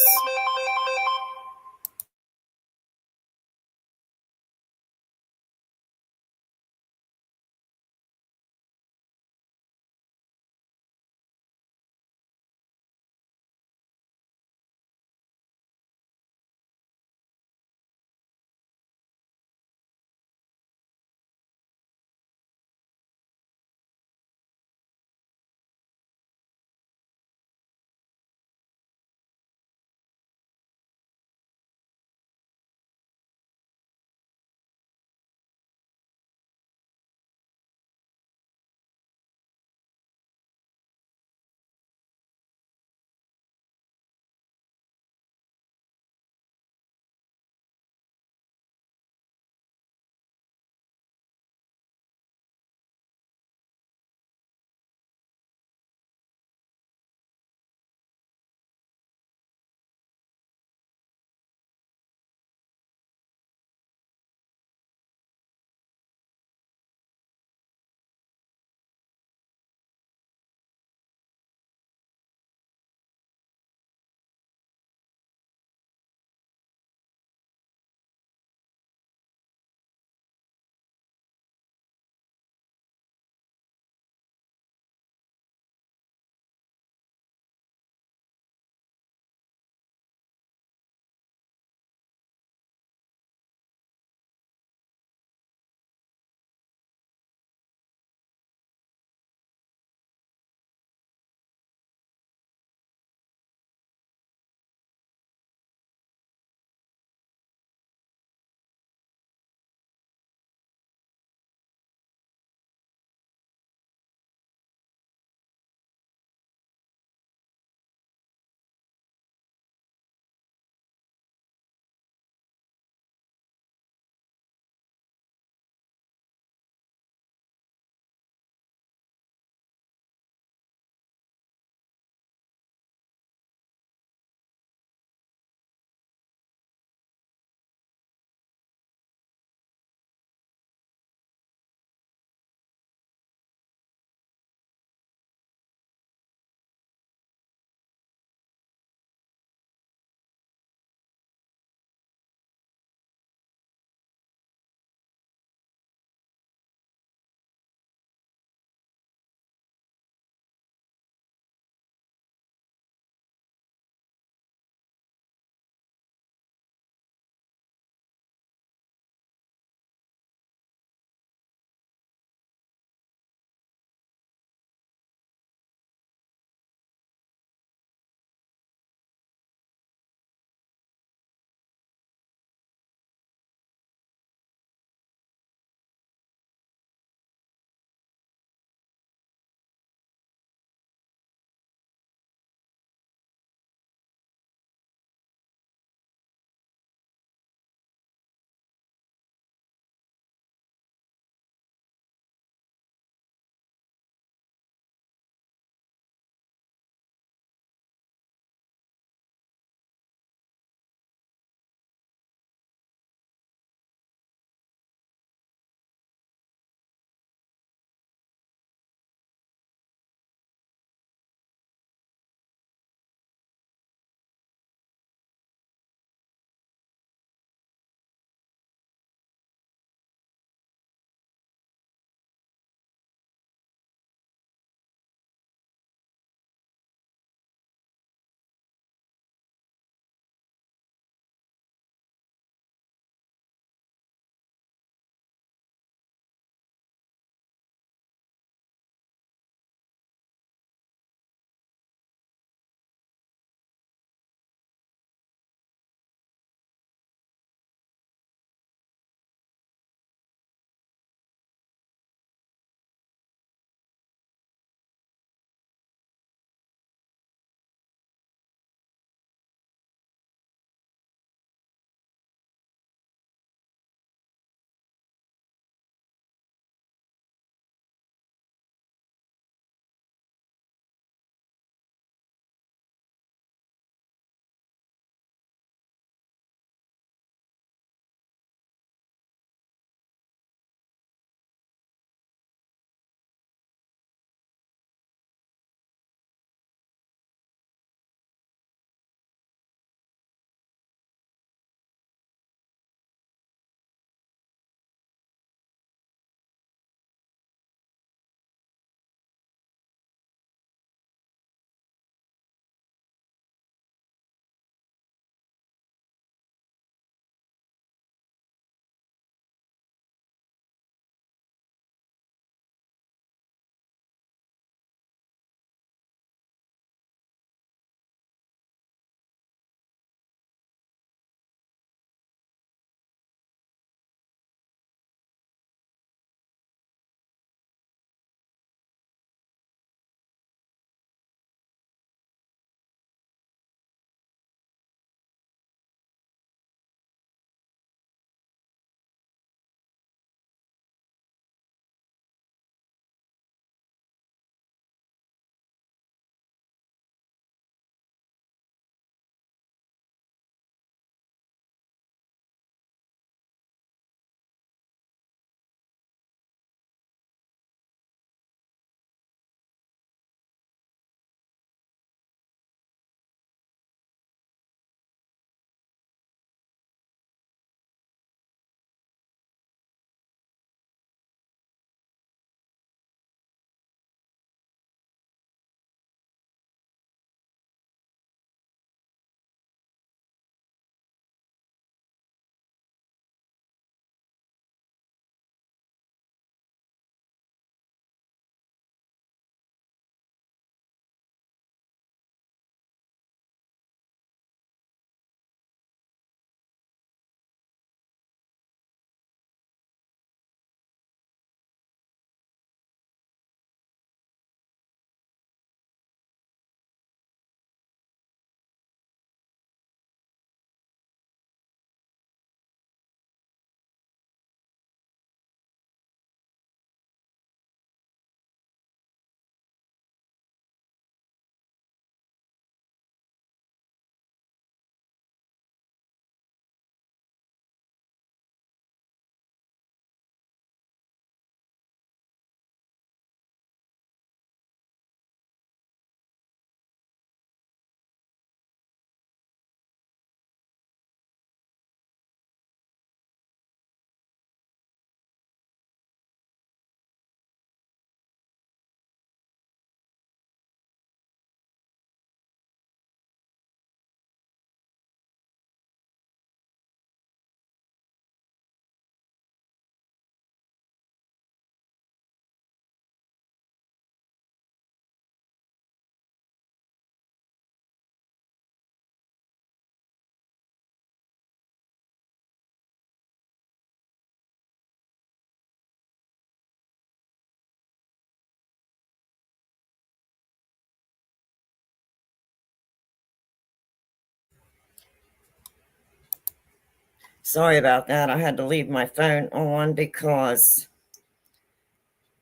[SPEAKER 1] Sorry about that. I had to leave my phone on because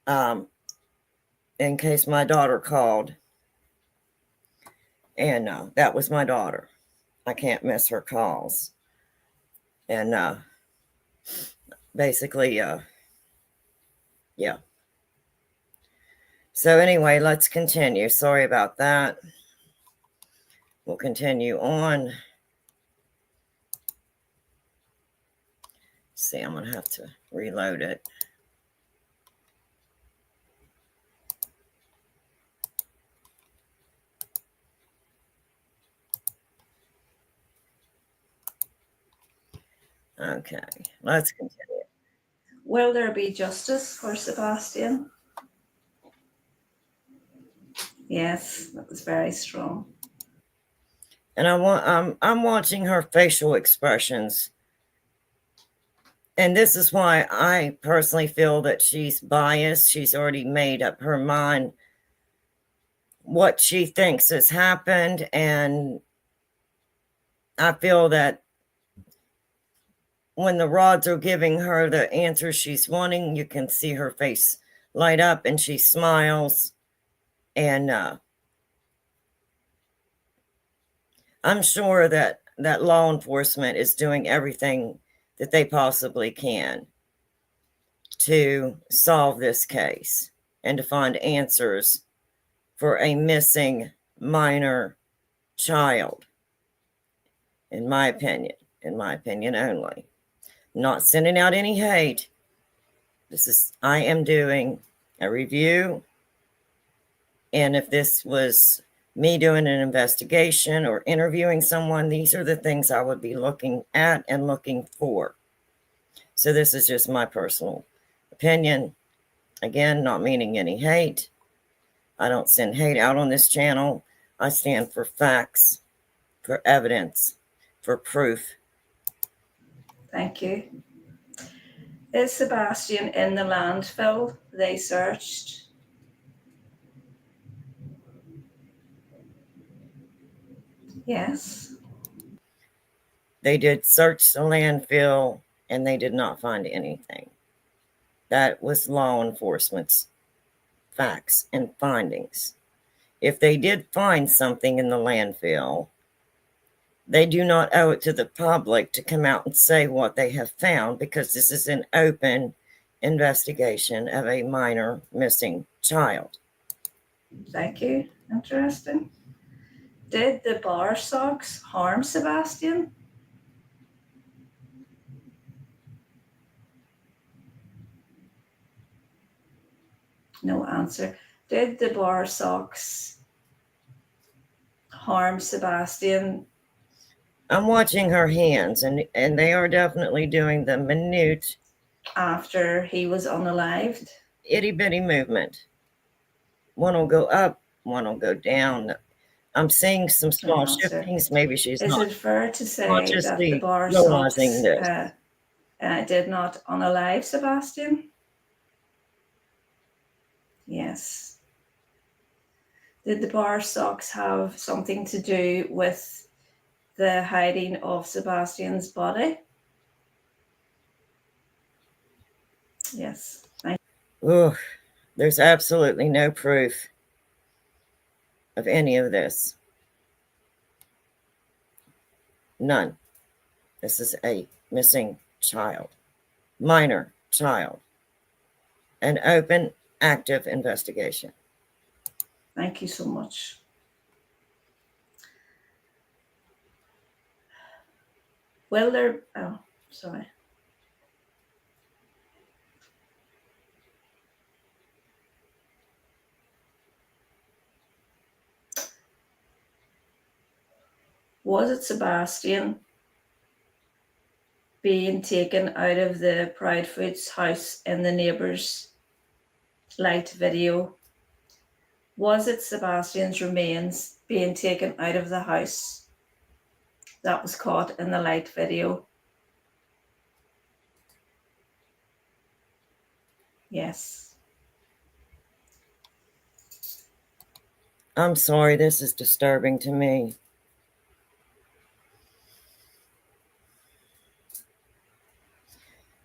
[SPEAKER 1] in case my daughter called. And that was my daughter. I can't miss her calls. And basically, yeah. So anyway, let's continue. Sorry about that. We'll continue on. See, I'm going to have to reload it. Okay, let's continue.
[SPEAKER 2] Will there be justice for Sebastian? Yes, that was very strong.
[SPEAKER 1] And I'm watching her facial expressions. And this is why I personally feel that she's biased. She's already made up her mind what she thinks has happened. And I feel that when the rods are giving her the answer she's wanting, you can see her face light up and she smiles. And I'm sure that law enforcement is doing everything that they possibly can to solve this case and to find answers for a missing minor child, in my opinion only. Not sending out any hate. I am doing a review. And if this was me doing an investigation or interviewing someone, these are the things I would be looking at and looking for. So this is just my personal opinion. Again, not meaning any hate. I don't send hate out on this channel. I stand for facts, for evidence, for proof.
[SPEAKER 2] Thank you. Is Sebastian in the landfill they searched? Yes.
[SPEAKER 1] They did search the landfill and they did not find anything. That was law enforcement's facts and findings. If they did find something in the landfill, they do not owe it to the public to come out and say what they have found, because this is an open investigation of a minor missing child.
[SPEAKER 2] Thank you. Interesting. Did the bar socks harm Sebastian? No answer. Did the bar socks harm Sebastian?
[SPEAKER 1] I'm watching her hands, and they are definitely doing the minute
[SPEAKER 2] after he was unalived?
[SPEAKER 1] Itty bitty movement. One will go up, one will go down. I'm seeing some small shiftings. Maybe she's
[SPEAKER 2] Is
[SPEAKER 1] not
[SPEAKER 2] it fair to say that the
[SPEAKER 1] consciously
[SPEAKER 2] bar
[SPEAKER 1] realizing
[SPEAKER 2] socks
[SPEAKER 1] this.
[SPEAKER 2] did not unalive Sebastian? Yes. Did the bar socks have something to do with the hiding of Sebastian's body? Yes.
[SPEAKER 1] Ugh, there's absolutely no proof of any of this. None. This is a missing child, minor child, an open, active investigation.
[SPEAKER 2] Thank you so much. Will there, oh, sorry. Was it Sebastian being taken out of the Proudfoot's house in the neighbour's light video? Was it Sebastian's remains being taken out of the house that was caught in the light video? Yes.
[SPEAKER 1] I'm sorry, this is disturbing to me.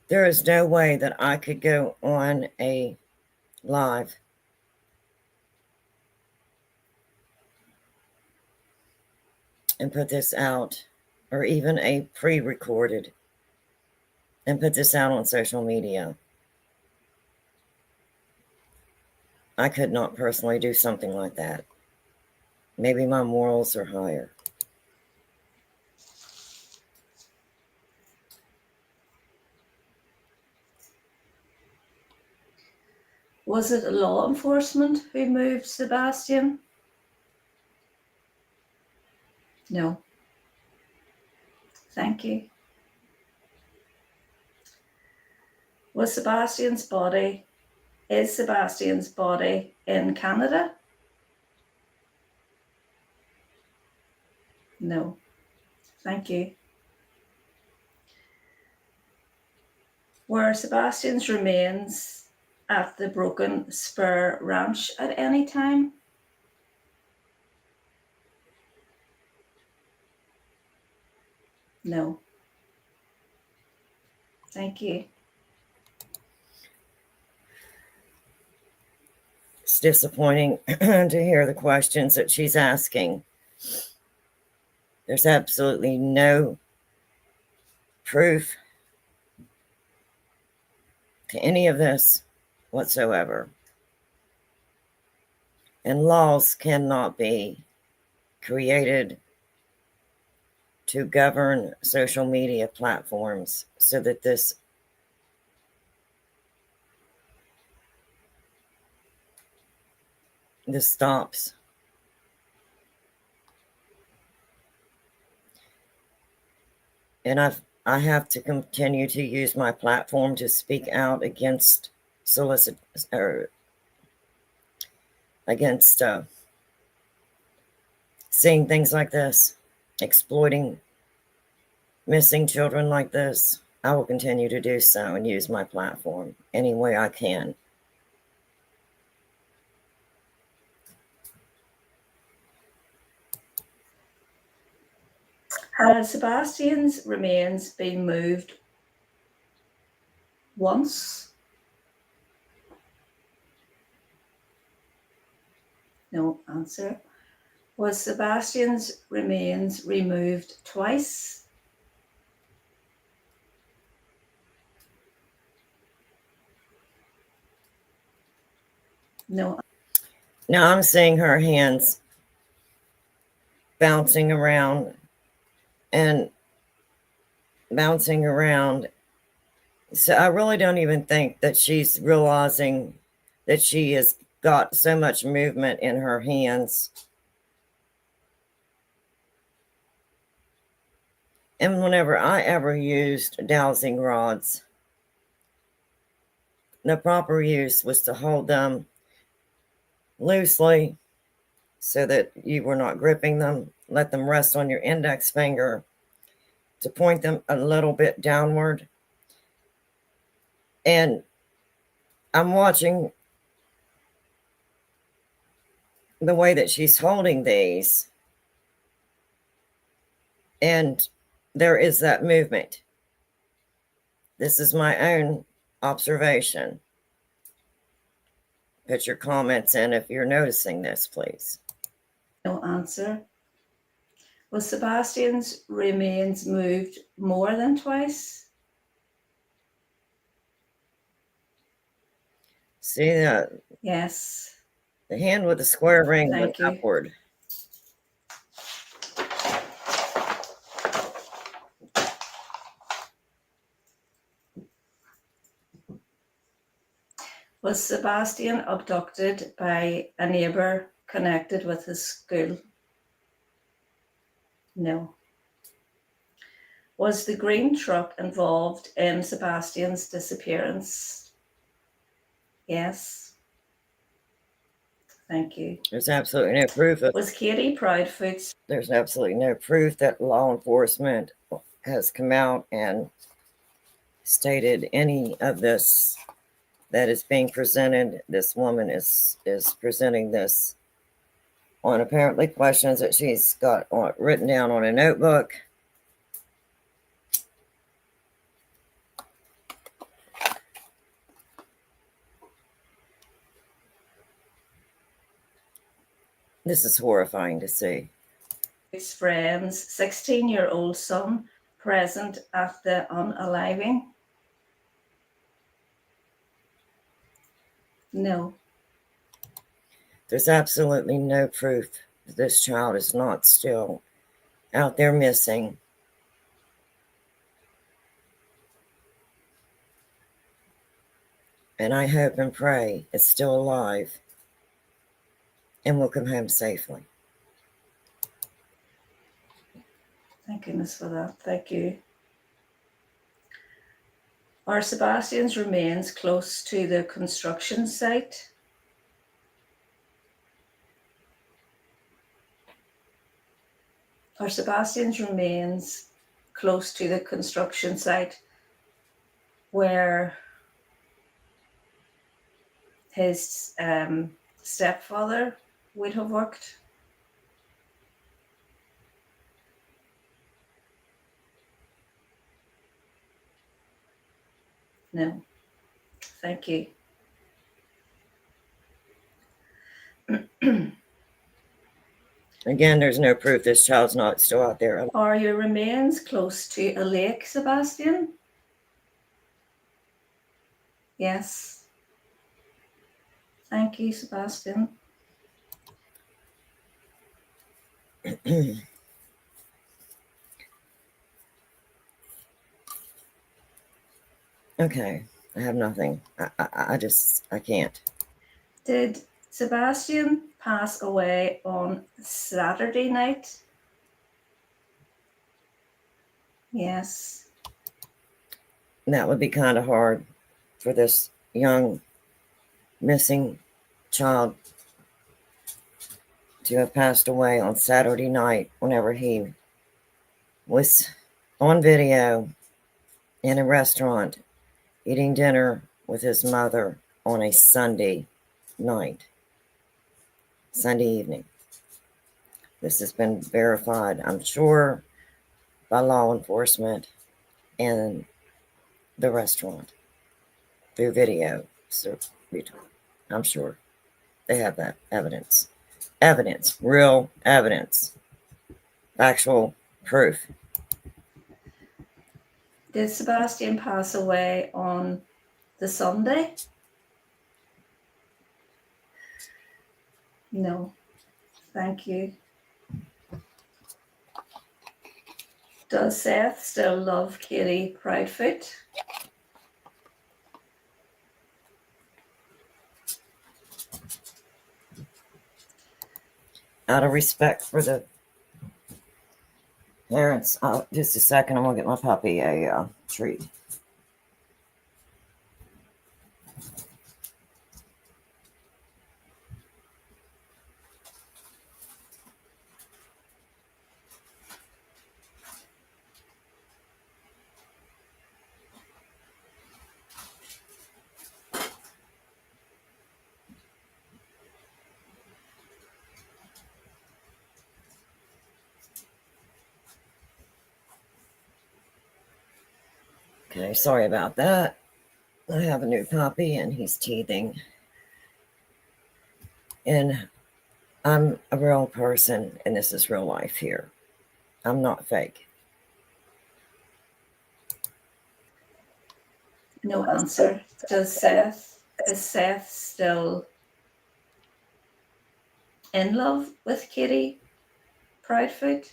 [SPEAKER 1] There is no way that I could go on a live and put this out, or even a pre-recorded, and put this out on social media. I could not personally do something like that. Maybe my morals are higher.
[SPEAKER 2] Was it law enforcement who moved Sebastian? No. Thank you. Is Sebastian's body in Canada? No. Thank you. Were Sebastian's remains at the Broken Spur Ranch at any time? No. Thank you.
[SPEAKER 1] It's disappointing to hear the questions that she's asking. There's absolutely no proof to any of this whatsoever. And laws cannot be created to govern social media platforms so that this stops. And I have to continue to use my platform to speak out against against seeing things like this, exploiting missing children like this. I will continue to do so and use my platform any way I can.
[SPEAKER 2] Has Sebastian's remains been moved once? No answer. Was Sebastian's remains removed twice? No.
[SPEAKER 1] Now I'm seeing her hands bouncing around and bouncing around. So I really don't even think that she's realizing that she has got so much movement in her hands. And whenever I ever used dowsing rods, the proper use was to hold them loosely so that you were not gripping them. Let them rest on your index finger to point them a little bit downward. And I'm watching the way that she's holding these, and there is that movement. This is my own observation. Put your comments in if you're noticing this, please.
[SPEAKER 2] No answer. Was Sebastian's remains moved more than twice?
[SPEAKER 1] See that?
[SPEAKER 2] Yes.
[SPEAKER 1] The hand with the square ring went
[SPEAKER 2] Thank you.
[SPEAKER 1] upward.
[SPEAKER 2] Was Sebastian abducted by a neighbour connected with his school? No. Was the green truck involved in Sebastian's disappearance? Yes. Thank you.
[SPEAKER 1] There's absolutely no proof of.
[SPEAKER 2] Was Katie Proudfoot's?
[SPEAKER 1] There's absolutely no proof that law enforcement has come out and stated any of this that is being presented. This woman is presenting this on apparently questions that she's got written down on a notebook. This is horrifying to see.
[SPEAKER 2] His friend's 16-year-old son present at the unaliving? No.
[SPEAKER 1] There's absolutely no proof that this child is not still out there missing. And I hope and pray it's still alive and will come home safely.
[SPEAKER 2] Thank goodness for that. Thank you. Are Sebastian's remains close to the construction site? Are Sebastian's remains close to the construction site where his stepfather would have worked? No. Thank you.
[SPEAKER 1] Again, there's no proof this child's not still out there.
[SPEAKER 2] Are your remains close to a lake, Sebastian? Yes. Thank you, Sebastian.
[SPEAKER 1] Okay, I have nothing. I can't.
[SPEAKER 2] Did Sebastian pass away on Saturday night? Yes.
[SPEAKER 1] That would be kind of hard for this young missing child to have passed away on Saturday night whenever he was on video in a restaurant eating dinner with his mother on a Sunday night, Sunday evening. This has been verified, I'm sure, by law enforcement and the restaurant through video. So I'm sure they have that evidence. Evidence, real evidence, actual proof.
[SPEAKER 2] Did Sebastian pass away on the Sunday? No. Thank you. Does Seth still love Katie Proudfoot?
[SPEAKER 1] Out of respect for the parents, just a second, I'm gonna get my puppy a treat. Okay, sorry about that. I have a new puppy and he's teething. And I'm a real person and this is real life here. I'm not fake.
[SPEAKER 2] No answer. Is Seth still in love with Katie Proudfoot?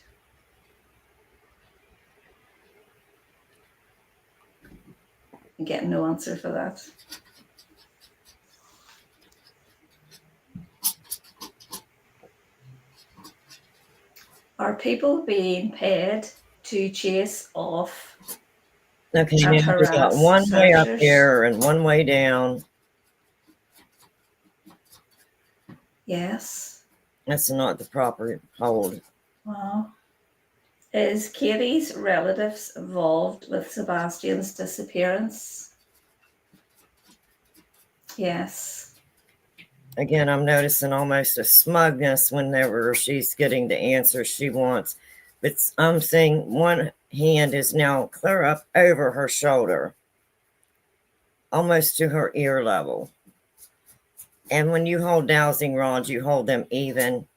[SPEAKER 2] I'm getting no answer for that. Are people being paid to chase off
[SPEAKER 1] Okay,
[SPEAKER 2] and
[SPEAKER 1] now we got
[SPEAKER 2] harass
[SPEAKER 1] one way up
[SPEAKER 2] searchers?
[SPEAKER 1] here and one way down.
[SPEAKER 2] Yes.
[SPEAKER 1] That's not the proper hold.
[SPEAKER 2] Wow. Is Katie's relatives involved with Sebastian's disappearance? Yes.
[SPEAKER 1] Again, I'm noticing almost a smugness whenever she's getting the answer she wants. But I'm seeing one hand is now clear up over her shoulder, almost to her ear level. And when you hold dowsing rods, you hold them even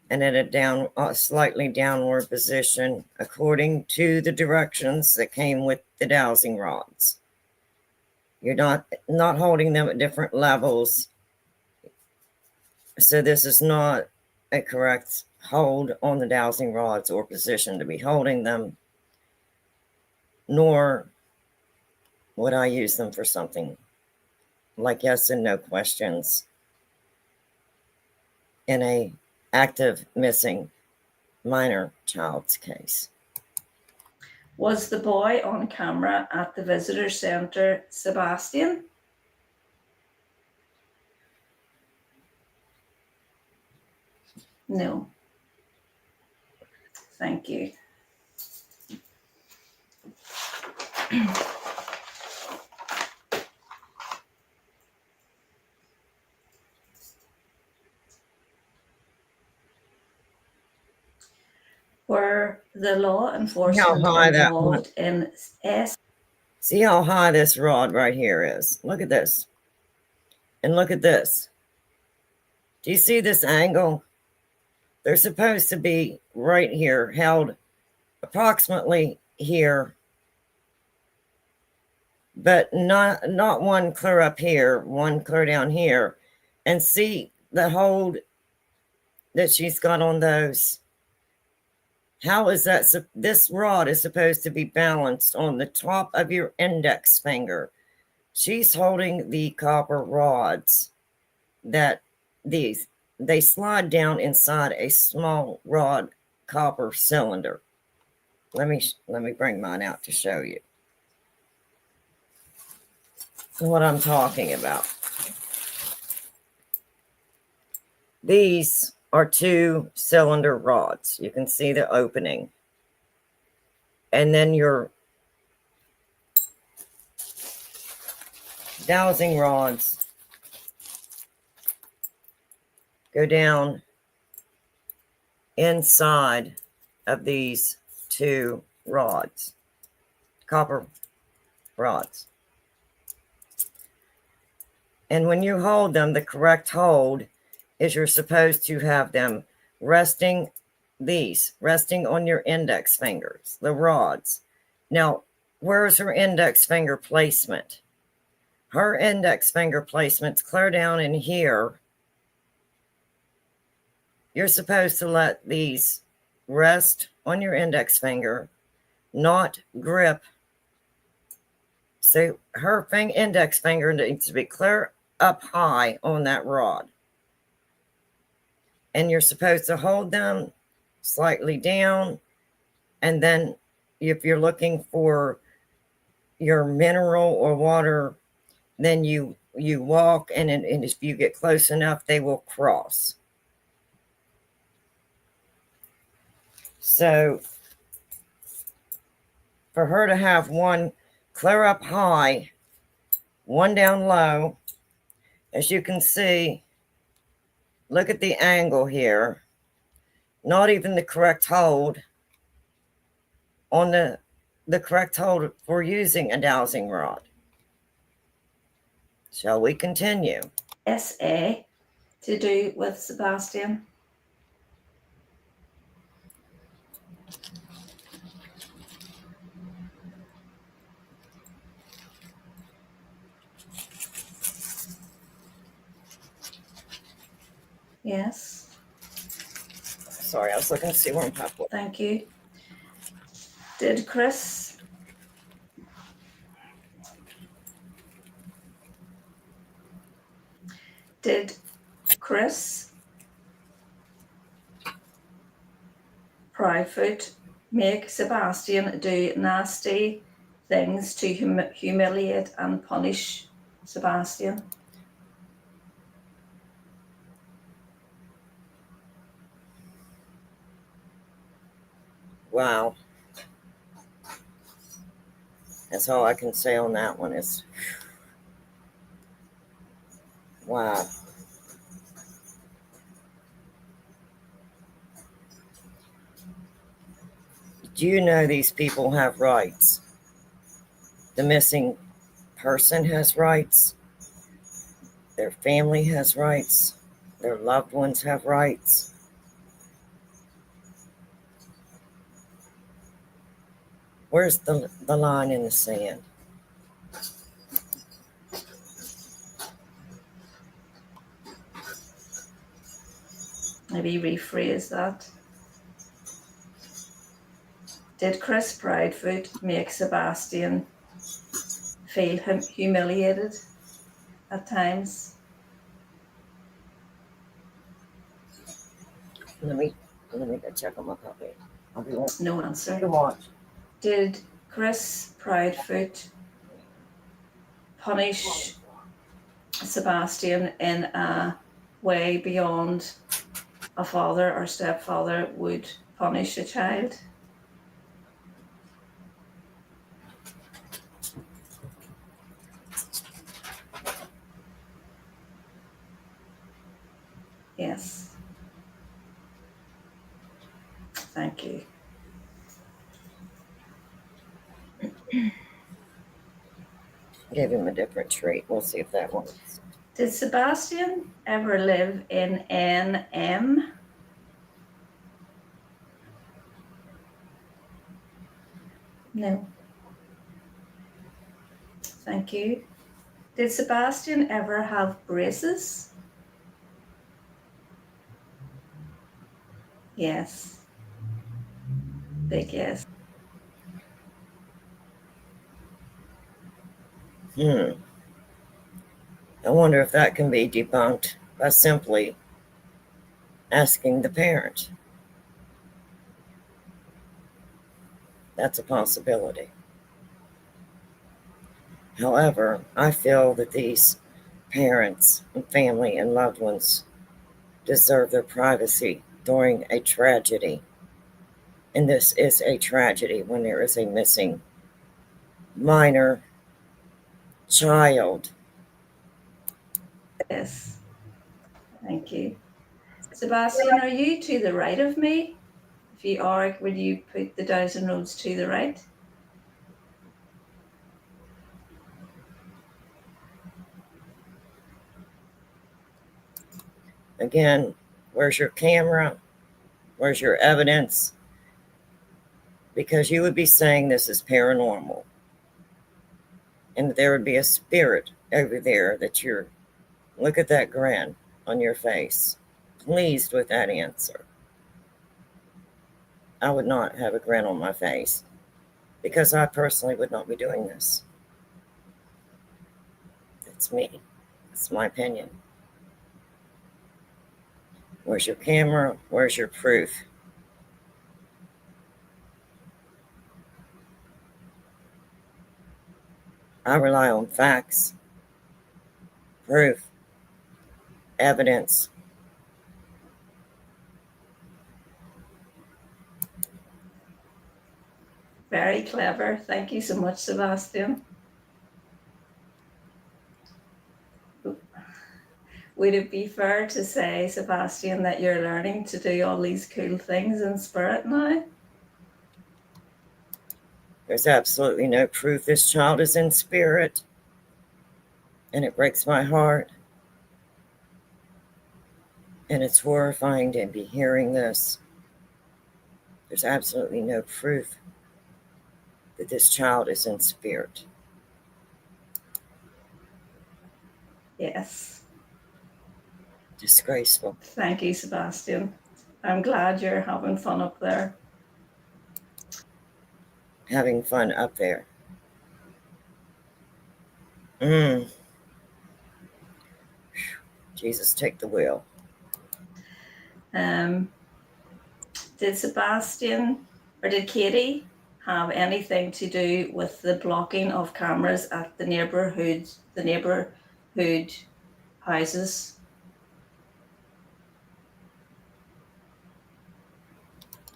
[SPEAKER 1] and at a slightly downward position according to the directions that came with the dowsing rods. You're not holding them at different levels. So this is not a correct hold on the dowsing rods or position to be holding them, nor would I use them for something like yes and no questions in a active missing minor child's case.
[SPEAKER 2] Was the boy on camera at the visitor centre Sebastian? No. Thank you. Were the law enforcement involved in
[SPEAKER 1] See how high this rod right here is? Look at this. And look at this. Do you see this angle? They're supposed to be right here, held approximately here, but not one clear up here, one clear down here. And see the hold that she's got on those. How is that? This rod is supposed to be balanced on the top of your index finger. She's holding the copper rods that they slide down inside a small rod copper cylinder. Let me bring mine out to show you what I'm talking about. These are 2 cylinder rods. You can see the opening. And then your dowsing rods go down inside of these 2 rods, copper rods. And when you hold them, the correct hold is you're supposed to have them resting on your index fingers, the rods. Now, where's her index finger placement? Her index finger placement's clear down in here. You're supposed to let these rest on your index finger, not grip. So her index finger needs to be clear up high on that rod. And you're supposed to hold them slightly down. And then if you're looking for your mineral or water, then you walk, and if you get close enough, they will cross. So for her to have one clear up high, one down low, as you can see, look at the angle here. Not even the correct hold on the correct hold for using a dowsing rod. Shall we continue?
[SPEAKER 2] SA to do with Sebastian? Yes.
[SPEAKER 1] Sorry, I was looking to see where I'm halfway.
[SPEAKER 2] Thank you. Did Chris Proudfoot make Sebastian do nasty things to humiliate and punish Sebastian?
[SPEAKER 1] Wow. That's all I can say on that one is, wow. Do you know these people have rights? The missing person has rights. Their family has rights. Their loved ones have rights. Where's the line in the sand?
[SPEAKER 2] Maybe rephrase that. Did Chris Proudfoot make Sebastian feel humiliated at times?
[SPEAKER 1] Let me go check on my puppy. I'll be right.
[SPEAKER 2] No answer.
[SPEAKER 1] You watch.
[SPEAKER 2] Did Chris Proudfoot punish Sebastian in a way beyond a father or stepfather would punish a child? Yes. Thank you.
[SPEAKER 1] Gave him a different treat. We'll see if that works.
[SPEAKER 2] Did Sebastian ever live in NM? No. Thank you. Did Sebastian ever have braces? Yes. Big yes.
[SPEAKER 1] I wonder if that can be debunked by simply asking the parent. That's a possibility. However, I feel that these parents and family and loved ones deserve their privacy during a tragedy. And this is a tragedy when there is a missing minor child.
[SPEAKER 2] Yes. Thank you. Sebastian, are you to the right of me? If you are, will you put the Dowsing Roads to the right?
[SPEAKER 1] Again, where's your camera? Where's your evidence? Because you would be saying this is paranormal. And there would be a spirit over there that you're, look at that grin on your face, pleased with that answer. I would not have a grin on my face because I personally would not be doing this. It's me. It's my opinion. Where's your camera? Where's your proof? I rely on facts, proof, evidence.
[SPEAKER 2] Very clever. Thank you so much, Sebastian. Would it be fair to say, Sebastian, that you're learning to do all these cool things in spirit now?
[SPEAKER 1] There's absolutely no proof this child is in spirit, and it breaks my heart. And it's horrifying to be hearing this. There's absolutely no proof that this child is in spirit.
[SPEAKER 2] Yes.
[SPEAKER 1] Disgraceful.
[SPEAKER 2] Thank you, Sebastian. I'm glad you're having fun up there.
[SPEAKER 1] Having fun up there. Mm. Jesus, take the wheel.
[SPEAKER 2] Did Sebastian or did Katie have anything to do with the blocking of cameras at the neighborhood houses?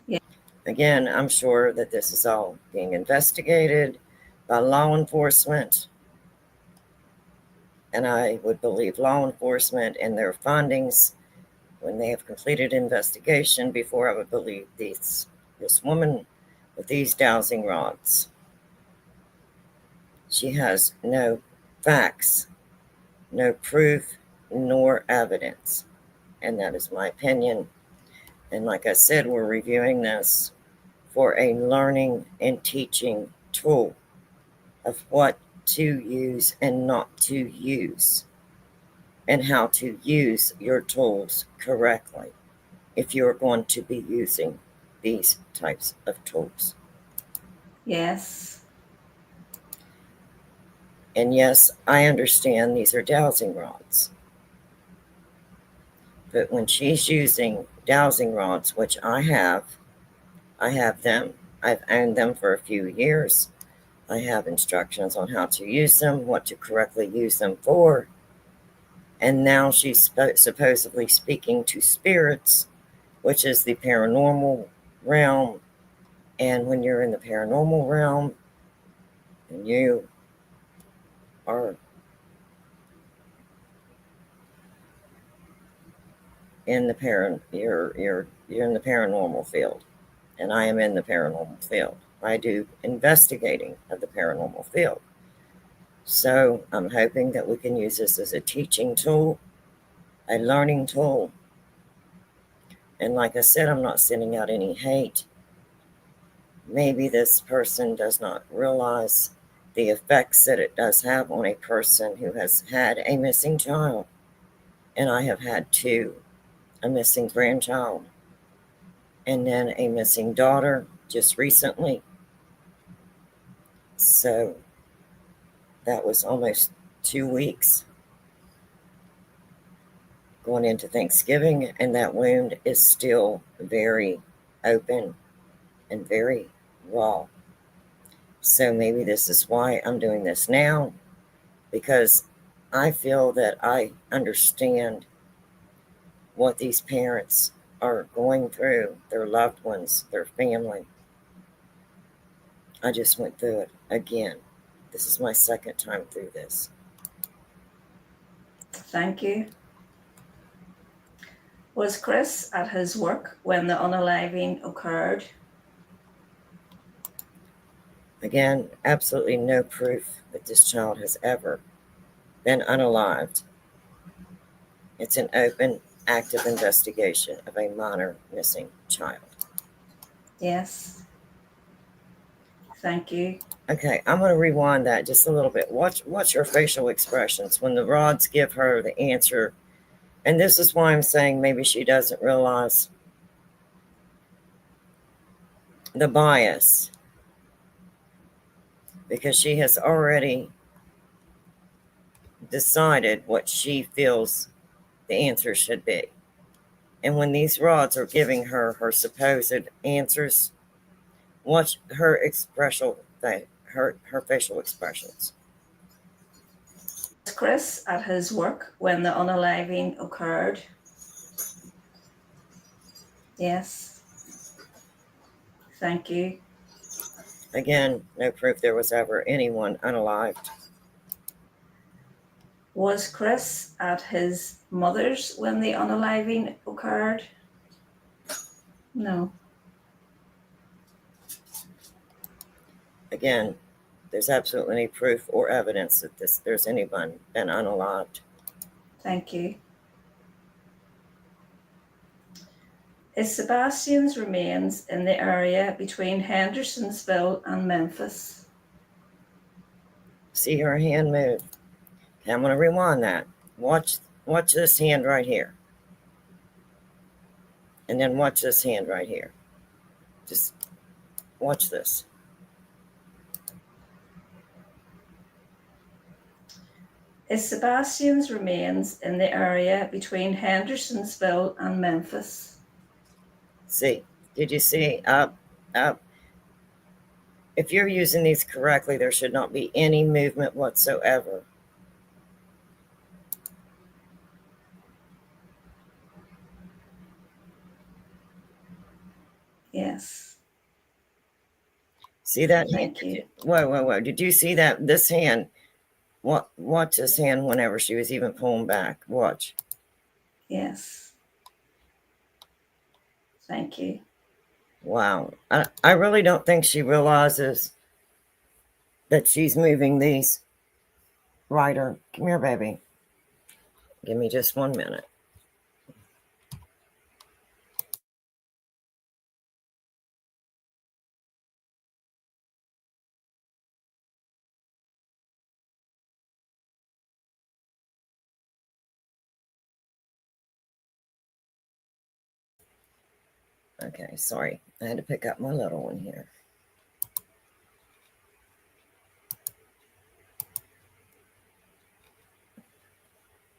[SPEAKER 2] Yeah.
[SPEAKER 1] Again, I'm sure that this is all being investigated by law enforcement. And I would believe law enforcement and their findings when they have completed investigation before I would believe this woman with these dowsing rods. She has no facts, no proof, nor evidence. And that is my opinion. And like I said, we're reviewing this for a learning and teaching tool of what to use and not to use, and how to use your tools correctly if you're going to be using these types of tools.
[SPEAKER 2] Yes.
[SPEAKER 1] And yes, I understand these are dowsing rods. But when she's using dowsing rods, which I have them. I've owned them for a few years. I have instructions on how to use them, what to correctly use them for. And now she's supposedly speaking to spirits, which is the paranormal realm. And when you're in the paranormal realm and you are in the you're in the paranormal field, and I am in the paranormal field. I do investigating of the paranormal field. So I'm hoping that we can use this as a teaching tool, a learning tool. And like I said, I'm not sending out any hate. Maybe this person does not realize the effects that it does have on a person who has had a missing child. And I have had two, a missing grandchild and then a missing daughter just recently. So that was almost 2 weeks going into Thanksgiving, and that wound is still very open and very raw. So maybe this is why I'm doing this now, because I feel that I understand what these parents are going through, their loved ones, their family. I just went through it again. This is my second time through this.
[SPEAKER 2] Thank you. Was Chris at his work when the unaliving occurred?
[SPEAKER 1] Again, absolutely no proof that this child has ever been unalived. It's an open, active investigation of a minor missing child.
[SPEAKER 2] Yes. Thank you.
[SPEAKER 1] Okay, I'm going to rewind that just a little bit. Watch her facial expressions when the rods give her the answer. And this is why I'm saying maybe she doesn't realize the bias, because she has already decided what she feels the answer should be. And when these rods are giving her her supposed answers, watch her expression, her facial expressions.
[SPEAKER 2] Was Chris at his work when the unaliving occurred? Yes. Thank you.
[SPEAKER 1] Again, no proof there was ever anyone unalived.
[SPEAKER 2] Was Chris at his mother's when the unaliving occurred? No.
[SPEAKER 1] Again, there's absolutely any proof or evidence that there's anyone been unalived.
[SPEAKER 2] Thank you. Is Sebastian's remains in the area between Hendersonsville and Memphis?
[SPEAKER 1] See her hand move. Okay, I'm going to rewind that. Watch this hand right here. And then watch this hand right here. Just watch this.
[SPEAKER 2] Is Sebastian's remains in the area between Hendersonsville and Memphis?
[SPEAKER 1] See, did you see? Up, up. If you're using these correctly, there should not be any movement whatsoever.
[SPEAKER 2] Yes.
[SPEAKER 1] See that?
[SPEAKER 2] Thank you.
[SPEAKER 1] Whoa. Did you see that? This hand. Watch this hand whenever she was even pulling back. Watch.
[SPEAKER 2] Yes. Thank you.
[SPEAKER 1] Wow. I really don't think she realizes that she's moving these. Ryder, come here, baby. Give me just 1 minute. Okay, sorry. I had to pick up my little one here.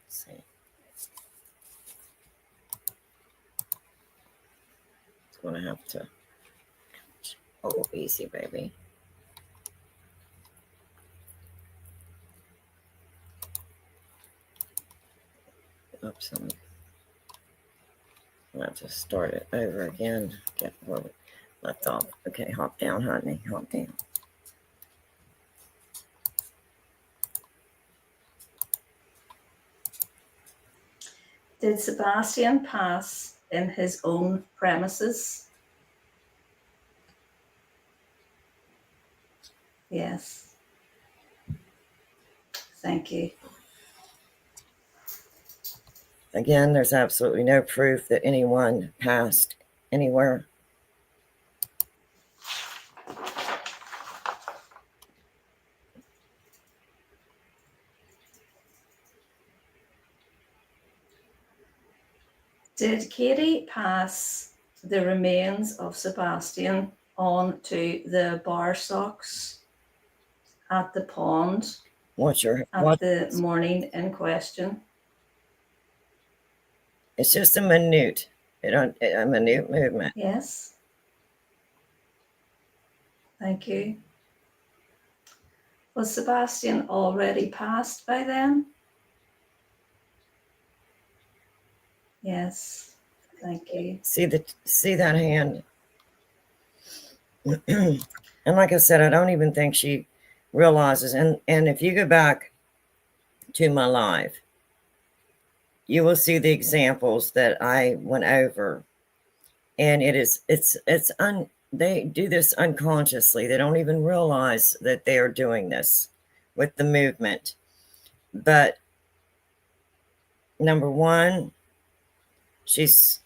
[SPEAKER 1] Let's see. It's going to have to. Oh, easy, baby. Oops, I'm going to have to start it over again. Get where we left off. Okay, hop down, honey. Hop down.
[SPEAKER 2] Did Sebastian pass in his own premises? Yes. Thank you.
[SPEAKER 1] Again, there's absolutely no proof that anyone passed anywhere.
[SPEAKER 2] Did Katie pass the remains of Sebastian on to the bar stocks at the pond
[SPEAKER 1] What's your
[SPEAKER 2] at
[SPEAKER 1] what?
[SPEAKER 2] the morning in question?
[SPEAKER 1] It's just a minute. A minute movement.
[SPEAKER 2] Yes. Thank you. Was Sebastian already passed by then? Yes. Thank you.
[SPEAKER 1] See that hand? And like I said, I don't even think she realizes. And if you go back to my live, you will see the examples that I went over. And they do this unconsciously. They don't even realize that they are doing this with the movement. But number one, she's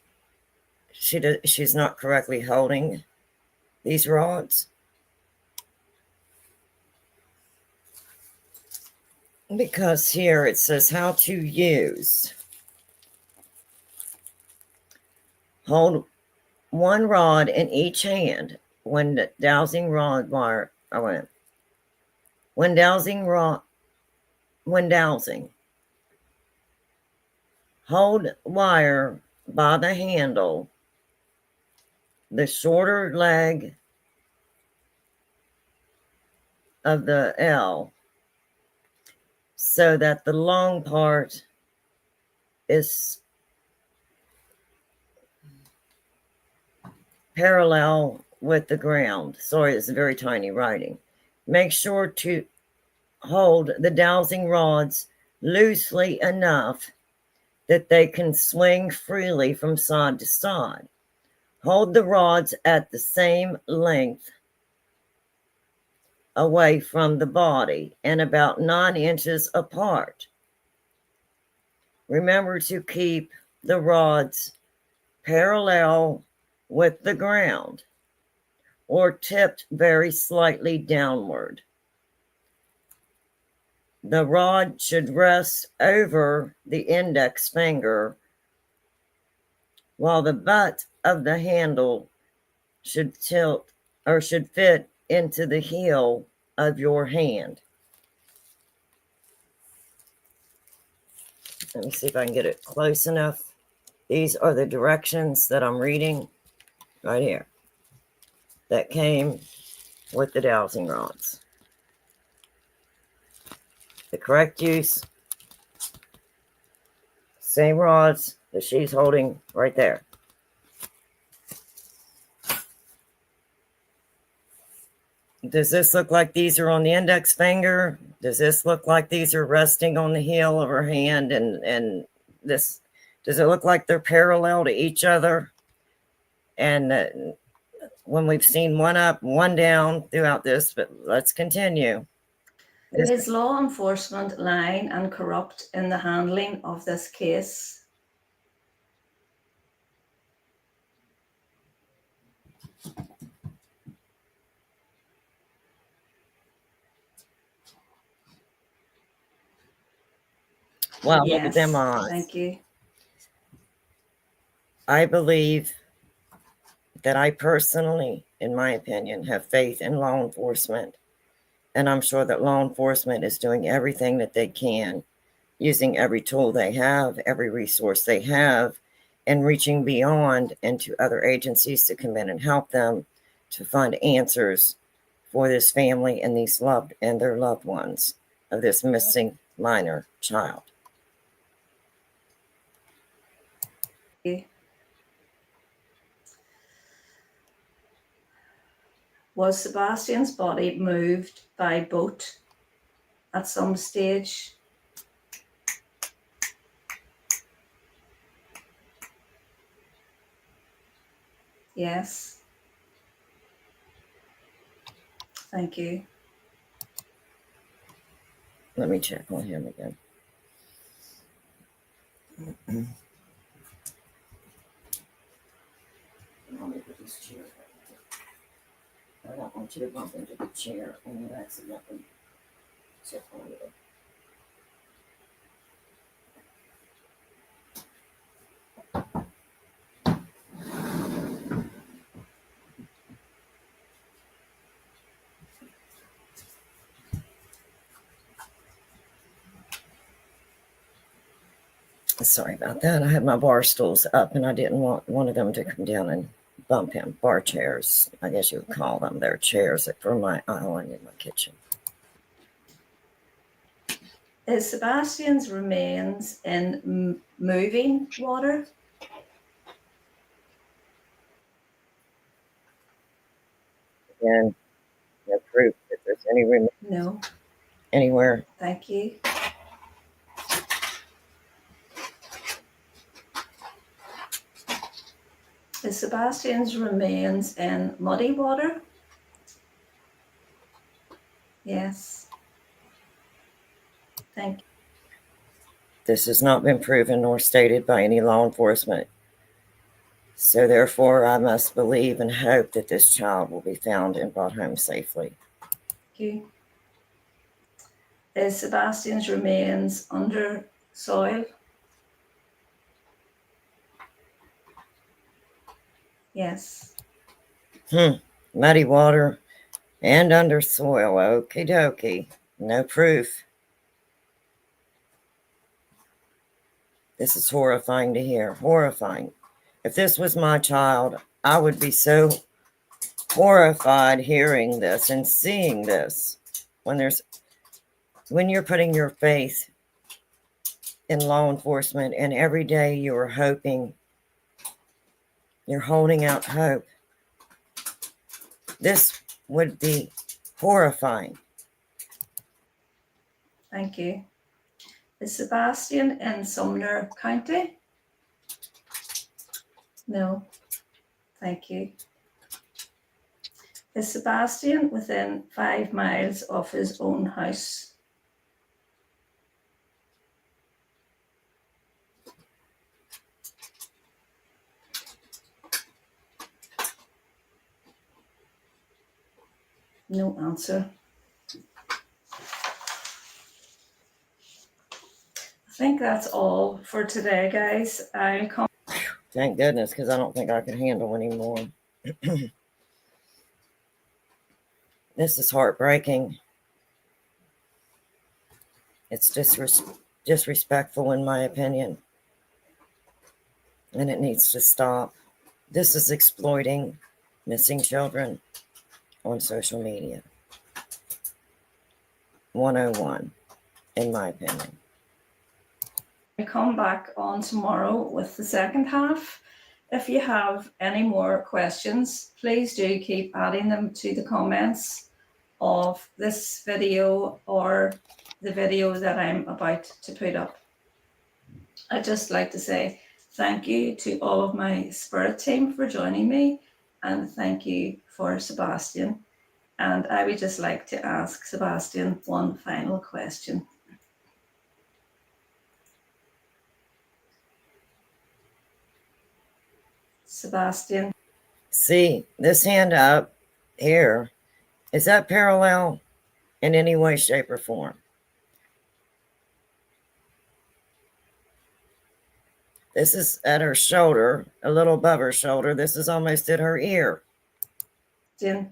[SPEAKER 1] not correctly holding these rods. Because here it says how to use. Hold one rod in each hand when the dowsing rod wire. When dowsing, hold wire by the handle, the shorter leg of the L, so that the long part is parallel with the ground. Sorry, it's very tiny writing. Make sure to hold the dowsing rods loosely enough that they can swing freely from side to side. Hold the rods at the same length away from the body and about 9 inches apart. Remember to keep the rods parallel with the ground or tipped very slightly downward. The rod should rest over the index finger while the butt of the handle should tilt or should fit into the heel of your hand. Let me see if I can get it close enough. These are the directions that I'm reading right here that came with the dowsing rods. The correct use, same rods that she's holding right there. Does this look like these are on the index finger? Does this look like these are resting on the heel of her hand? And this, does it look like they're parallel to each other? And when we've seen one up, one down throughout this, but let's continue.
[SPEAKER 2] Is law enforcement lying and corrupt in the handling of this case?
[SPEAKER 1] Well, look at
[SPEAKER 2] Yes.
[SPEAKER 1] them eyes.
[SPEAKER 2] Thank you.
[SPEAKER 1] I believe that I personally, in my opinion, have faith in law enforcement. And I'm sure that law enforcement is doing everything that they can, using every tool they have, every resource they have, and reaching beyond into other agencies to come in and help them to find answers for this family and these loved and their loved ones of this missing minor child.
[SPEAKER 2] Was Sebastian's body moved by boat at some stage? Yes. Thank you.
[SPEAKER 1] Let me check on him again. I don't want you to bump into the chair and you accidentally check on it. Sorry about that. I had my bar stools up and I didn't want one of them to come down and bump him. Bar chairs, I guess you would call them. They're chairs for my island in my kitchen.
[SPEAKER 2] Is Sebastian's remains in moving water?
[SPEAKER 1] Again, no proof that there's any
[SPEAKER 2] No.
[SPEAKER 1] anywhere.
[SPEAKER 2] Thank you. Is Sebastian's remains in muddy water? Yes. Thank you.
[SPEAKER 1] This has not been proven nor stated by any law enforcement. So therefore, I must believe and hope that this child will be found and brought home safely.
[SPEAKER 2] Thank you. Is Sebastian's remains under soil? Yes.
[SPEAKER 1] Muddy water and under soil. Okie dokie. No proof. This is horrifying to hear. Horrifying. If this was my child, I would be so horrified hearing this and seeing this. When you're putting your faith in law enforcement and every day you are hoping, you're holding out hope, this would be horrifying.
[SPEAKER 2] Thank you. Is Sebastian in Sumner County? No. Thank you. Is Sebastian within 5 miles of his own house? No answer. I think that's all for today, guys. I'll come.
[SPEAKER 1] Thank goodness, because I don't think I can handle anymore. This is heartbreaking. It's disrespectful, in my opinion. And it needs to stop. This is exploiting missing children on social media. 101, in my opinion.
[SPEAKER 2] I come back on tomorrow with the second half. If you have any more questions, please do keep adding them to the comments of this video or the video that I'm about to put up. I'd just like to say thank you to all of my spirit team for joining me, and thank you for Sebastian. And I would just like to ask Sebastian one final question. Sebastian.
[SPEAKER 1] See, this hand up here, is that parallel in any way, shape, or form? This is at her shoulder, a little above her shoulder. This is almost at her ear.
[SPEAKER 2] Jane,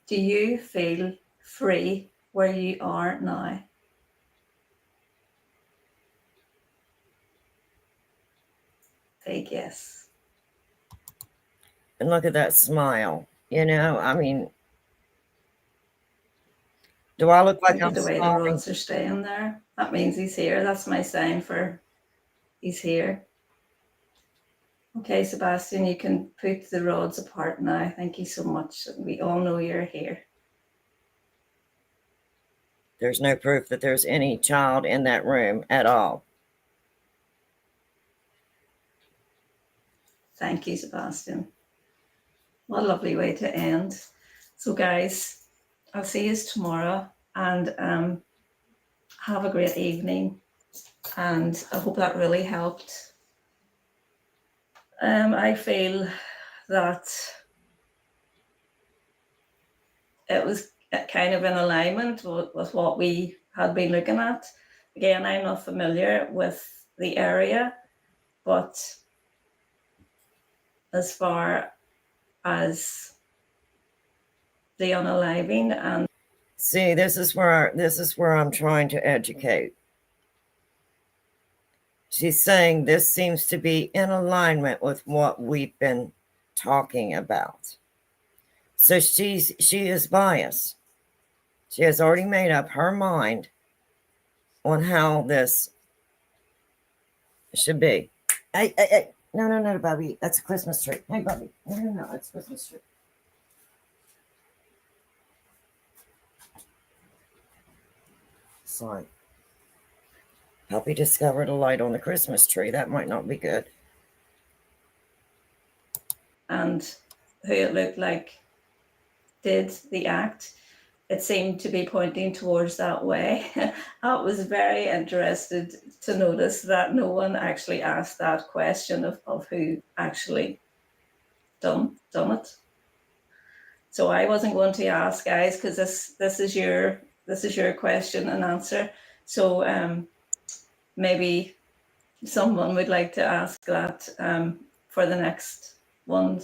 [SPEAKER 2] do you feel free where you are now? Say yes.
[SPEAKER 1] And look at that smile. You know, I mean, do I look like
[SPEAKER 2] Look
[SPEAKER 1] I'm
[SPEAKER 2] at the way the
[SPEAKER 1] smiling?
[SPEAKER 2] rods are staying there. That means he's here. That's my sign for he's here. Okay, Sebastian, you can put the rods apart now. Thank you so much. We all know you're here.
[SPEAKER 1] There's no proof that there's any child in that room at all.
[SPEAKER 2] Thank you, Sebastian. What a lovely way to end. So, guys, I'll see you tomorrow, and have a great evening. And I hope that really helped. I feel that it was kind of in alignment with what we had been looking at. Again, I'm not familiar with the area, but as far as the unaliving and
[SPEAKER 1] See, this is where I'm trying to educate. She's saying this seems to be in alignment with what we've been talking about. So she is biased. She has already made up her mind on how this should be. Hey. No, Bobby. That's a Christmas tree. Hey, Bobby. No, it's a Christmas tree. Sorry. Puppy discovered a light on the Christmas tree. That might not be good.
[SPEAKER 2] and who it looked like did the act, it seemed to be pointing towards that way. I was very interested to notice that no one actually asked that question of who actually done it. So I wasn't going to ask, guys, because this is your question and answer. So maybe someone would like to ask that for the next one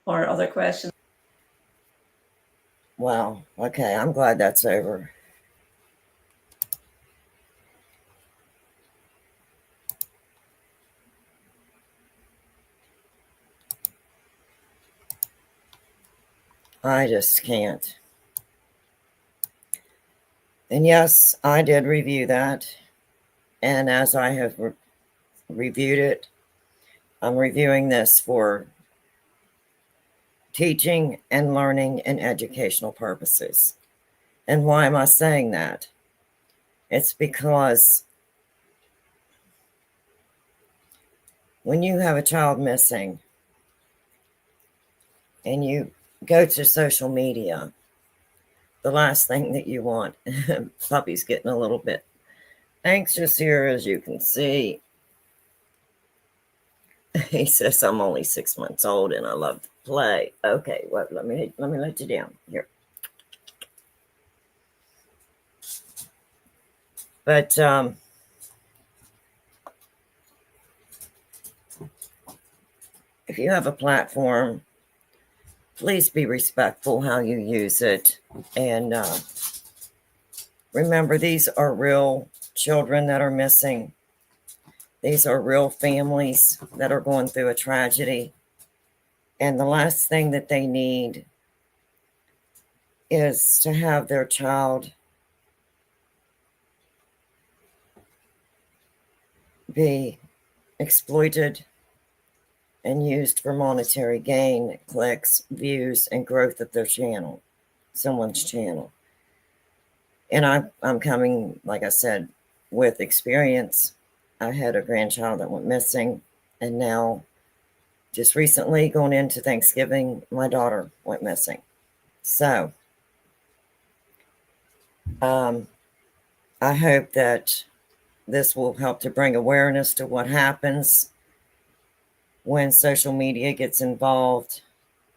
[SPEAKER 2] or other questions.
[SPEAKER 1] Wow. Okay. I'm glad that's over. I just can't. And yes, I did review that. And as I have reviewed it, I'm reviewing this for teaching and learning and educational purposes. And why am I saying that? It's because when you have a child missing and you go to social media, the last thing that you want, puppy's getting a little bit anxious here, as you can see. He says I'm only 6 months old and I love to play. Okay, well, let me let you down here. But if you have a platform, please be respectful how you use it. And remember, these are real children that are missing. These are real families that are going through a tragedy. And the last thing that they need is to have their child be exploited and used for monetary gain, clicks, views, and growth of their channel, someone's channel. And I'm coming, like I said, with experience. I had a grandchild that went missing, and now, just recently, going into Thanksgiving, my daughter went missing. So, I hope that this will help to bring awareness to what happens when social media gets involved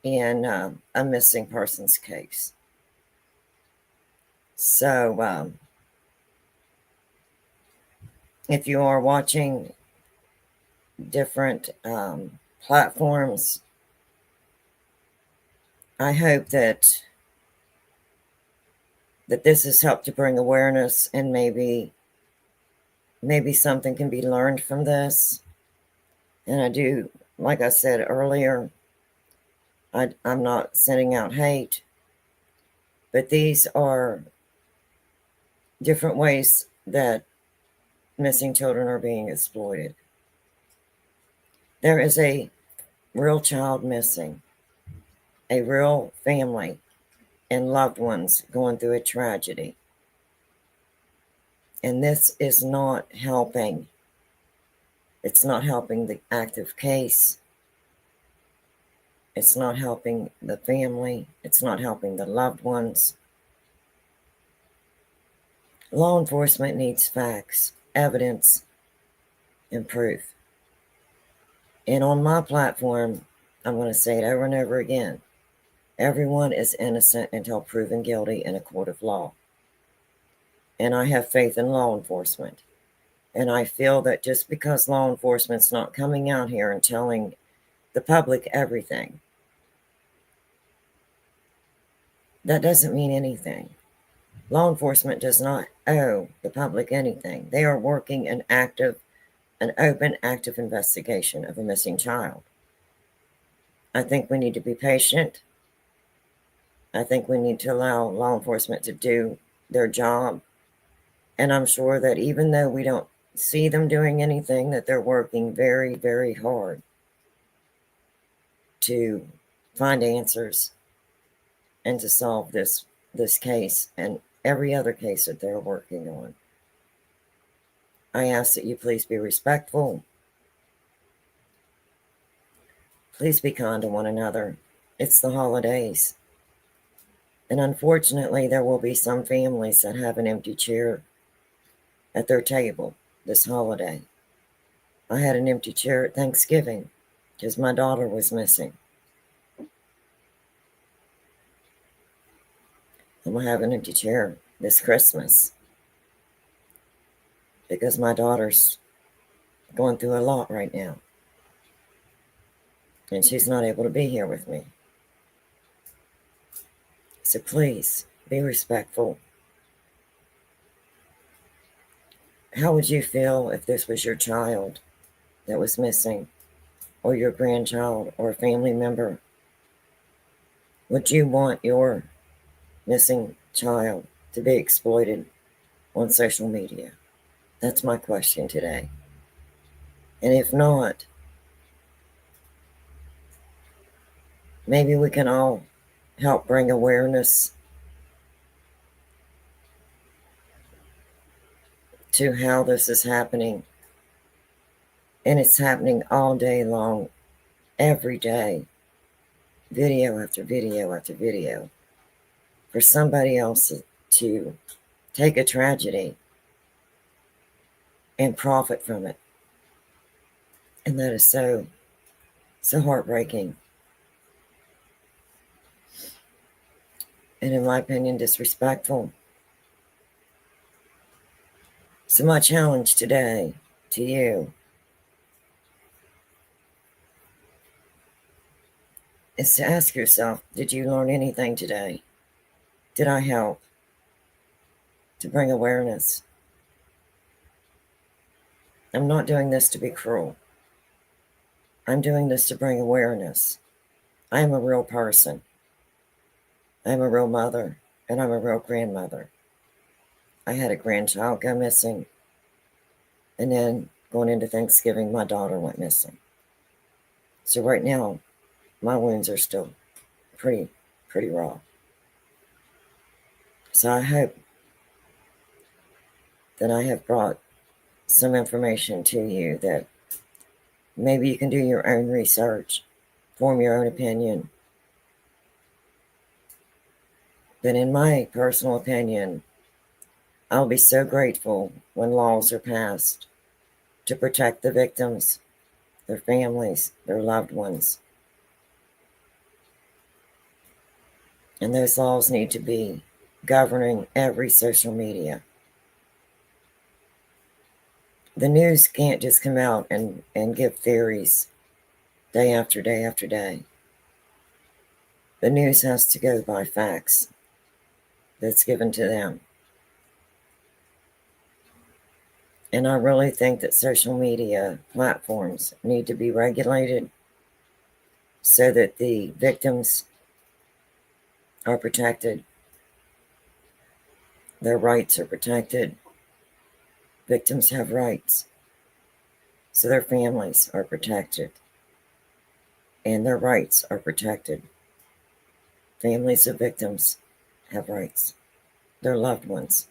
[SPEAKER 1] in a missing persons case. So, if you are watching different platforms, I hope that this has helped to bring awareness, and maybe something can be learned from this. And I do, like I said earlier, I'm not sending out hate, but these are different ways that missing children are being exploited. There is a real child missing, a real family and loved ones going through a tragedy. And this is not helping. It's not helping the active case. It's not helping the family. It's not helping the loved ones. Law enforcement needs facts, evidence, and proof. And on my platform, I'm going to say it over and over again. Everyone is innocent until proven guilty in a court of law. And I have faith in law enforcement. And I feel that just because law enforcement's not coming out here and telling the public everything, that doesn't mean anything. Law enforcement does not owe the public anything. They are working an open, active investigation of a missing child. I think we need to be patient. I think we need to allow law enforcement to do their job. And I'm sure that even though we don't see them doing anything, that they're working very, very hard to find answers and to solve this case and every other case that they're working on. I ask that you please be respectful. Please be kind to one another. It's the holidays. And unfortunately, there will be some families that have an empty chair at their table this holiday. I had an empty chair at Thanksgiving because my daughter was missing. I'm going to have an empty chair this Christmas because my daughter's going through a lot right now. And she's not able to be here with me. So please, be respectful. How would you feel if this was your child that was missing, or your grandchild, or a family member? Would you want your missing child to be exploited on social media? That's my question today. And if not, maybe we can all help bring awareness to how this is happening. And it's happening all day long, every day, video after video after video, for somebody else to take a tragedy and profit from it. And that is so heartbreaking. And in my opinion, disrespectful. So my challenge today to you is to ask yourself, did you learn anything today? Did I help to bring awareness? I'm not doing this to be cruel. I'm doing this to bring awareness. I am a real person. I'm a real mother, and I'm a real grandmother. I had a grandchild go missing, and then going into Thanksgiving, my daughter went missing. So right now, my wounds are still pretty raw. So I hope that I have brought some information to you that maybe you can do your own research, form your own opinion. But in my personal opinion, I'll be so grateful when laws are passed to protect the victims, their families, their loved ones. And those laws need to be governing every social media. The news can't just come out and give theories day after day after day. The news has to go by facts that's given to them. And I really think that social media platforms need to be regulated so that the victims are protected, their rights are protected. Victims have rights, so their families are protected, and their rights are protected. Families of victims have rights. Their loved ones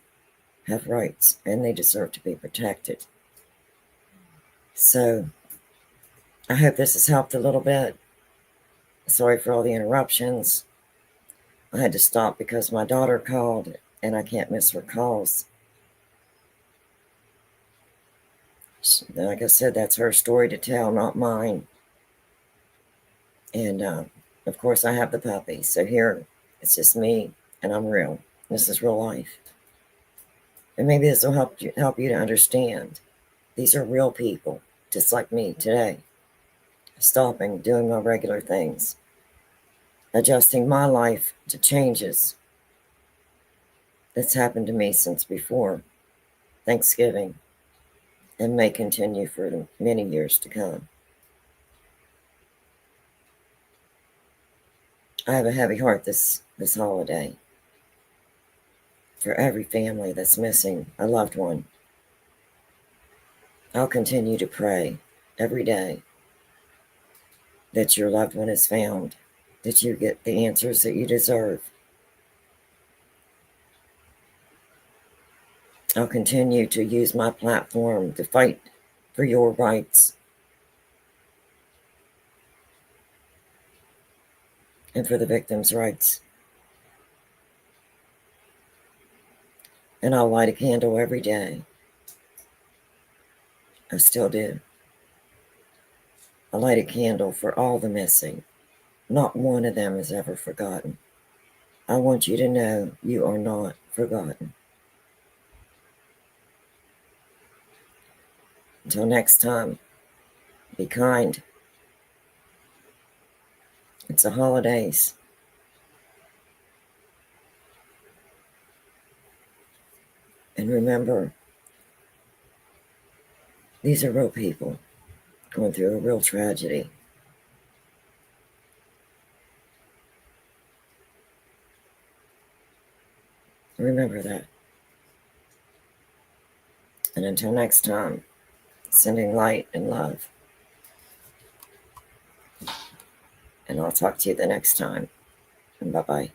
[SPEAKER 1] have rights, and they deserve to be protected. So I hope this has helped a little bit. Sorry for all the interruptions. I had to stop because my daughter called, and I can't miss her calls. Like I said, that's her story to tell, not mine. And of course, I have the puppy. So here, it's just me, and I'm real. This is real life. And maybe this will help you to understand. These are real people, just like me today. Stopping, doing my regular things, adjusting my life to changes that's happened to me since before Thanksgiving and may continue for many years to come. I have a heavy heart this holiday for every family that's missing a loved one. I'll continue to pray every day that your loved one is found, that you get the answers that you deserve. I'll continue to use my platform to fight for your rights and for the victims' rights. And I'll light a candle every day. I still do. I light a candle for all the missing. Not one of them is ever forgotten. I want you to know you are not forgotten. Until next time, be kind. It's the holidays. And remember, these are real people going through a real tragedy. Remember that. And until next time, sending light and love. And I'll talk to you the next time. And bye-bye.